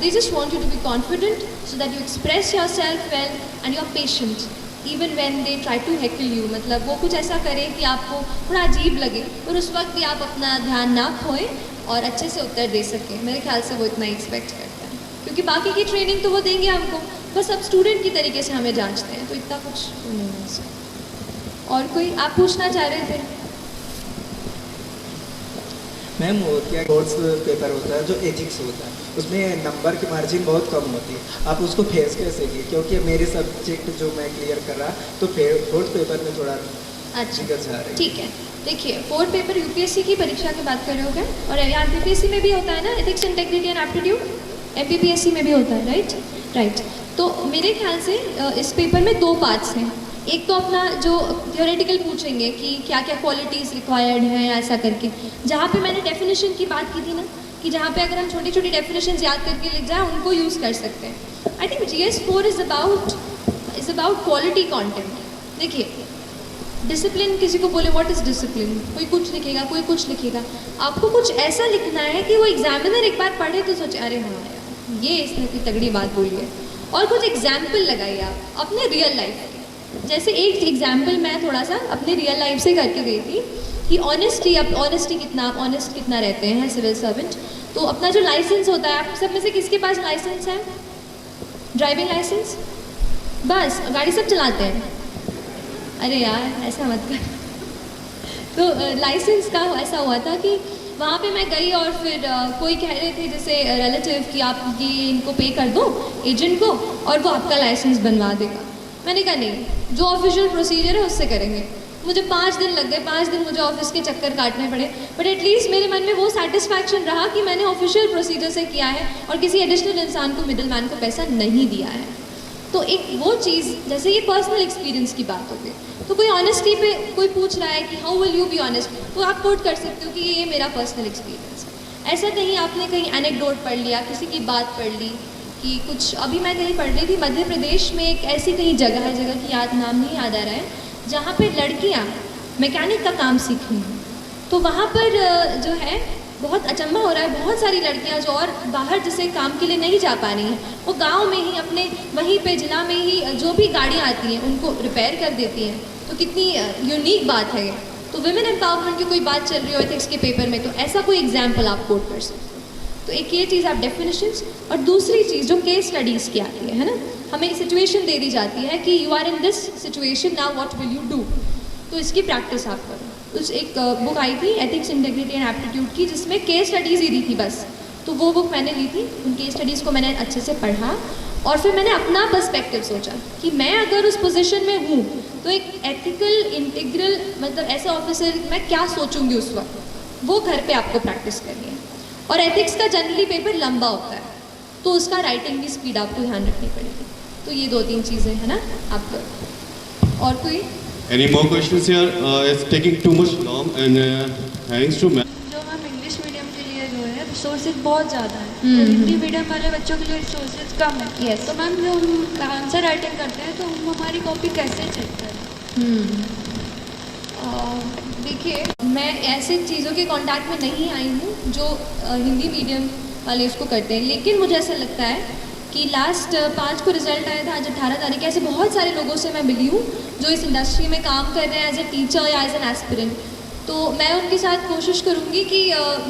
They just want you to be confident so that you express yourself well and you're patient even when they try to heckle you। मतलब वो कुछ ऐसा करें कि आपको थोड़ा अजीब लगे, पर उस वक्त भी आप अपना ध्यान ना खोएं और अच्छे से उत्तर दे सकें। मेरे ख्याल से वो इतना एक्सपेक्ट करते हैं, क्योंकि बाकी की ट्रेनिंग तो वो देंगे हमको, बस अब स्टूडेंट की तरीके से हमें जांचते हैं, तो इतना कुछ नहीं है इसमें। और कोई आप पूछना चाह रहे थे? मैम वो क्या कोर्स पेपर होता है जो एथिक्स होता है, उसमें नंबर की मार्जिन बहुत कम होती है, आप उसको फेस कैसे किए? क्योंकि मेरे सब्जेक्ट जो मैं क्लियर कर रहा तो फोर्थ पेपर में थोड़ा दिक्कत आ रही। ठीक है, देखिए फोर्थ पेपर यूपीएससी की परीक्षा की बात कर रहे हो क्या? और यहाँ एमपीपीएससी में भी होता है ना, ethics integrity and aptitude, MPPSC में भी होता है, राइट। तो मेरे ख्याल से इस पेपर में 2 पार्ट्स हैं। एक तो अपना जो थियोरेटिकल पूछेंगे कि क्या क्या क्वालिटीज़ रिक्वायर्ड हैं ऐसा करके, जहाँ पे मैंने डेफिनेशन की बात की थी ना कि जहाँ पे अगर हम छोटी छोटी डेफिनेशन याद करके लिख जाए उनको यूज़ कर सकते हैं। I think GS4 is about quality content. देखिए डिसिप्लिन, किसी को बोले व्हाट इज़ डिसिप्लिन, कोई कुछ लिखेगा कोई कुछ लिखेगा, आपको कुछ ऐसा लिखना है कि वो एग्जामिनर एक बार पढ़े तो सोचे अरे हाँ यार ये इसने कोई तगड़ी बात बोली है, और कुछ एग्जाम्पल लगाइए आप अपने रियल लाइफ के। जैसे एक एग्जाम्पल मैं थोड़ा सा अपने रियल लाइफ से करके गई थी कि ऑनेस्टी कितना, आप ऑनेस्ट कितना रहते हैं सिविल सर्वेंट। तो अपना जो लाइसेंस होता है, आप सब में से किसके पास लाइसेंस है? ड्राइविंग लाइसेंस, बस गाड़ी सब चलाते हैं। अरे यार ऐसा मत कर। तो लाइसेंस का ऐसा हुआ था कि वहाँ पे मैं गई और फिर कोई कह रहे थे जैसे रिलेटिव कि आप ये इनको पे कर दो एजेंट को और वो आपका लाइसेंस बनवा देगा। मैंने कहा नहीं, जो ऑफिशियल प्रोसीजर है उससे करेंगे। मुझे 5 दिन लग गए, 5 दिन मुझे ऑफिस के चक्कर काटने पड़े, बट एटलीस्ट मेरे मन में वो सेटिस्फैक्शन रहा कि मैंने ऑफिशियल प्रोसीजर से किया है और किसी एडिशनल इंसान को, मिडिल मैन को पैसा नहीं दिया है। तो एक वो चीज़, जैसे ये पर्सनल एक्सपीरियंस की बात हो गई, तो कोई ऑनेस्टी पे कोई पूछ रहा है कि how will you be honest, तो आप कोट कर सकते हो कि ये मेरा पर्सनल एक्सपीरियंस है। ऐसा कहीं आपने कहीं एनेक्डोट पढ़ लिया, किसी की बात पढ़ ली कि कुछ, अभी मैं कहीं पढ़ रही थी मध्य प्रदेश में एक ऐसी कहीं जगह है, जगह की नाम नहीं याद आ रहा है, जहाँ पे लड़कियाँ मैकेनिक का काम सीख रही हैं। तो वहाँ पर जो है बहुत अचंभा हो रहा है, बहुत सारी लड़कियाँ जो और बाहर जैसे काम के लिए नहीं जा पा रही हैं, वो गांव में ही अपने वहीं पे जिला में ही जो भी गाड़ियाँ आती हैं उनको रिपेयर कर देती हैं। तो कितनी यूनिक बात है ये। तो वुमेन एम्पावरमेंट की कोई बात चल रही हो एथिक्स के पेपर में, तो ऐसा कोई एग्जाम्पल आप कोट कर सकते हो। तो एक ये चीज़ आप डेफिनेशंस, और दूसरी चीज़ जो केस स्टडीज़ की आती है ना, हमें सिचुएशन दे दी जाती है कि you are in this situation, now what will you do. तो इसकी प्रैक्टिस आप करो। उस एक बुक आई थी एथिक्स, इंटेग्रिटी एंड एप्टीट्यूड की, जिसमें केस स्टडीज़ ही दी थी बस। तो वो बुक मैंने ली थी, उन केस स्टडीज़ को मैंने अच्छे से पढ़ा और फिर मैंने अपना पर्सपेक्टिव सोचा कि मैं अगर उस पोजीशन में हूँ तो एक एथिकल इंटीग्रल मतलब ऐसे ऑफिसर मैं क्या सोचूंगी उस वक्त, वो घर पे आपको प्रैक्टिस करनी है। और एथिक्स का जनरली पेपर लंबा होता है, तो उसका राइटिंग की स्पीड आपको ध्यान रखनी पड़ेगी। तो ये 2-3 चीज़ें हैं ना आपको। और कोई Any more questions here? It's taking too much long and thanks to जो हम इंग्लिश मीडियम के लिए जो है रिसोर्सेज बहुत ज़्यादा है, तो हिंदी मीडियम वाले बच्चों के लिए रिसोर्सेज कम है। yes. तो मैम जो हम आंसर राइटिंग करते हैं तो हम हमारी कॉपी कैसे चेक करें? देखिए, मैं ऐसे चीज़ों के कांटेक्ट में नहीं आई हूँ जो हिंदी मीडियम वाले उसको करते हैं, लेकिन मुझे ऐसा लगता है कि लास्ट 5 को रिजल्ट आया था, आज 18 तारीख, ऐसे बहुत सारे लोगों से मैं मिली हूँ जो इस इंडस्ट्री में काम कर रहे हैं एज ए टीचर या एज एन एस्पिरेंट। तो मैं उनके साथ कोशिश करूँगी कि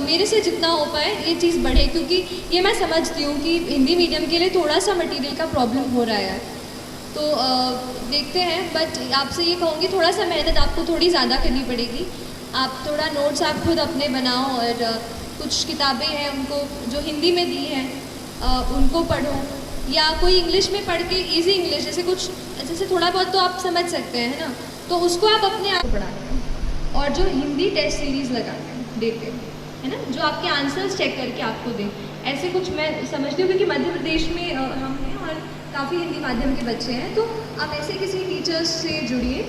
मेरे से जितना हो पाए ये चीज़ बढ़े, क्योंकि ये मैं समझती हूँ कि हिंदी मीडियम के लिए थोड़ा सा मटेरियल का प्रॉब्लम हो रहा है। तो देखते हैं, बट आपसे ये कहूँगी थोड़ा सा मेहनत आपको थोड़ी ज़्यादा करनी पड़ेगी। आप थोड़ा नोट्स आप खुद अपने बनाओ और कुछ किताबें हैं उनको जो हिंदी में दी हैं उनको पढ़ो, या कोई इंग्लिश में पढ़ के इजी इंग्लिश जैसे थोड़ा बहुत तो आप समझ सकते हैं ना, तो उसको आप अपने आप पढ़ाते हैं। और जो हिंदी टेस्ट सीरीज़ लगाते हैं देते हैं, है ना, जो आपके आंसर्स चेक करके आपको दें, ऐसे कुछ मैं समझती हूँ। क्योंकि मध्य प्रदेश में हम हैं और काफ़ी हिंदी माध्यम के बच्चे हैं, तो आप ऐसे किसी टीचर्स से जुड़िए।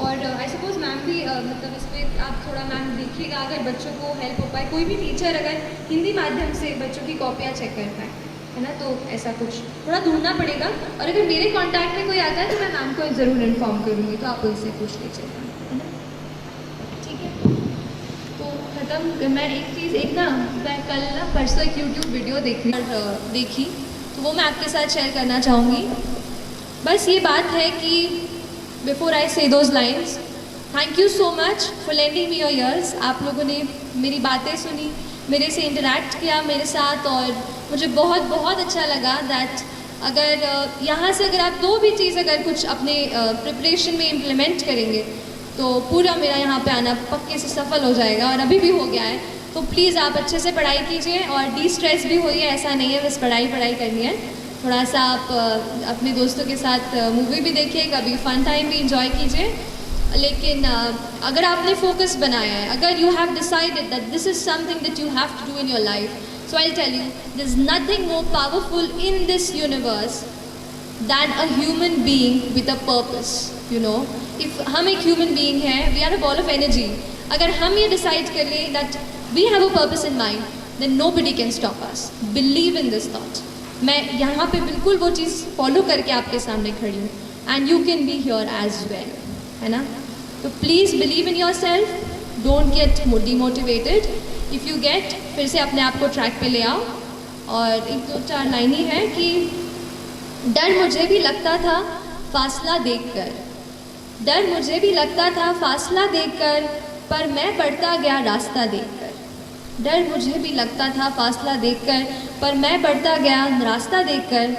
और आई सपोज मैम भी मतलब इस पर आप थोड़ा मैम देखिएगा, अगर बच्चों को हेल्प हो पाए, कोई भी टीचर अगर हिंदी माध्यम से बच्चों की कॉपियाँ चेक करता है ना, तो ऐसा कुछ थोड़ा ढूंढना पड़ेगा। और अगर मेरे कांटेक्ट में कोई आता है तो मैं मैम को ज़रूर इन्फॉर्म करूँगी, तो आप उनसे पूछ लीजिएगा, है ना, ठीक है। तो ख़त्म, मैं एक ना मैं कल ना परसों एक यूट्यूब वीडियो देखी, तो वो मैं आपके साथ शेयर करना चाहूँगी। बस ये बात है कि बिफोर आई से those lines, thank you so much for lending me your ears. आप लोगों ने मेरी बातें सुनी, मेरे से इंटरेक्ट किया मेरे साथ, और मुझे बहुत बहुत अच्छा लगा दैट अगर यहाँ से अगर आप 2 भी चीज़ अगर कुछ अपने प्रिपरेशन में इम्प्लीमेंट करेंगे तो पूरा मेरा यहाँ पे आना पक्के से सफल हो जाएगा, और अभी भी हो गया है। तो प्लीज़ आप अच्छे से पढ़ाई कीजिए और डिस्ट्रेस भी होइए, ऐसा नहीं है बस पढ़ाई करनी है। थोड़ा सा आप अपने दोस्तों के साथ मूवी भी देखिए, कभी फन टाइम भी इंजॉय कीजिए। लेकिन अगर आपने फोकस बनाया है, अगर you have decided that this is something that you have to do in your life, so I tell you there is nothing more powerful in this universe than a human being with a purpose. You know, if हम एक ह्यूमन बीइंग हैं, we are a ball of energy. अगर हम ये डिसाइड कर लें that we have a purpose in mind, then nobody can stop us. Believe in this thought. मैं यहाँ पे बिल्कुल वो चीज़ फॉलो करके आपके सामने खड़ी हूँ, and you can be here as well, है ना। तो please believe in yourself, don't get demotivated. If you get, फिर से अपने आप को ट्रैक पे ले आओ। और 1-2-4 लाइन ही है कि डर मुझे भी लगता था फासला देखकर, डर मुझे भी लगता था फासला देखकर, पर मैं बढ़ता गया रास्ता देखकर। डर मुझे भी लगता था फासला देखकर, पर मैं बढ़ता गया रास्ता देखकर।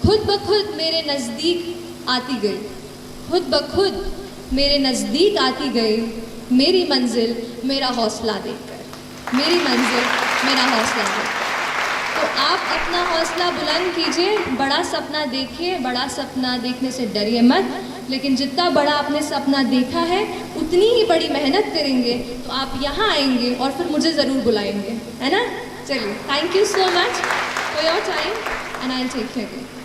खुद ब खुद मेरे नज़दीक आती गई, खुद ब खुद मेरे नज़दीक आती गई, मेरी मंजिल मेरा हौसला देखकर, मेरी मंजिल मेरा हौसला देखकर। तो आप अपना हौसला बुलंद कीजिए, बड़ा सपना देखिए, बड़ा सपना देखने से डरिए मत, लेकिन जितना बड़ा आपने सपना देखा है उतनी ही बड़ी मेहनत करेंगे तो आप यहाँ आएंगे और फिर मुझे ज़रूर बुलाएंगे, है ना? चलिए, thank you so much for your time and I will take care.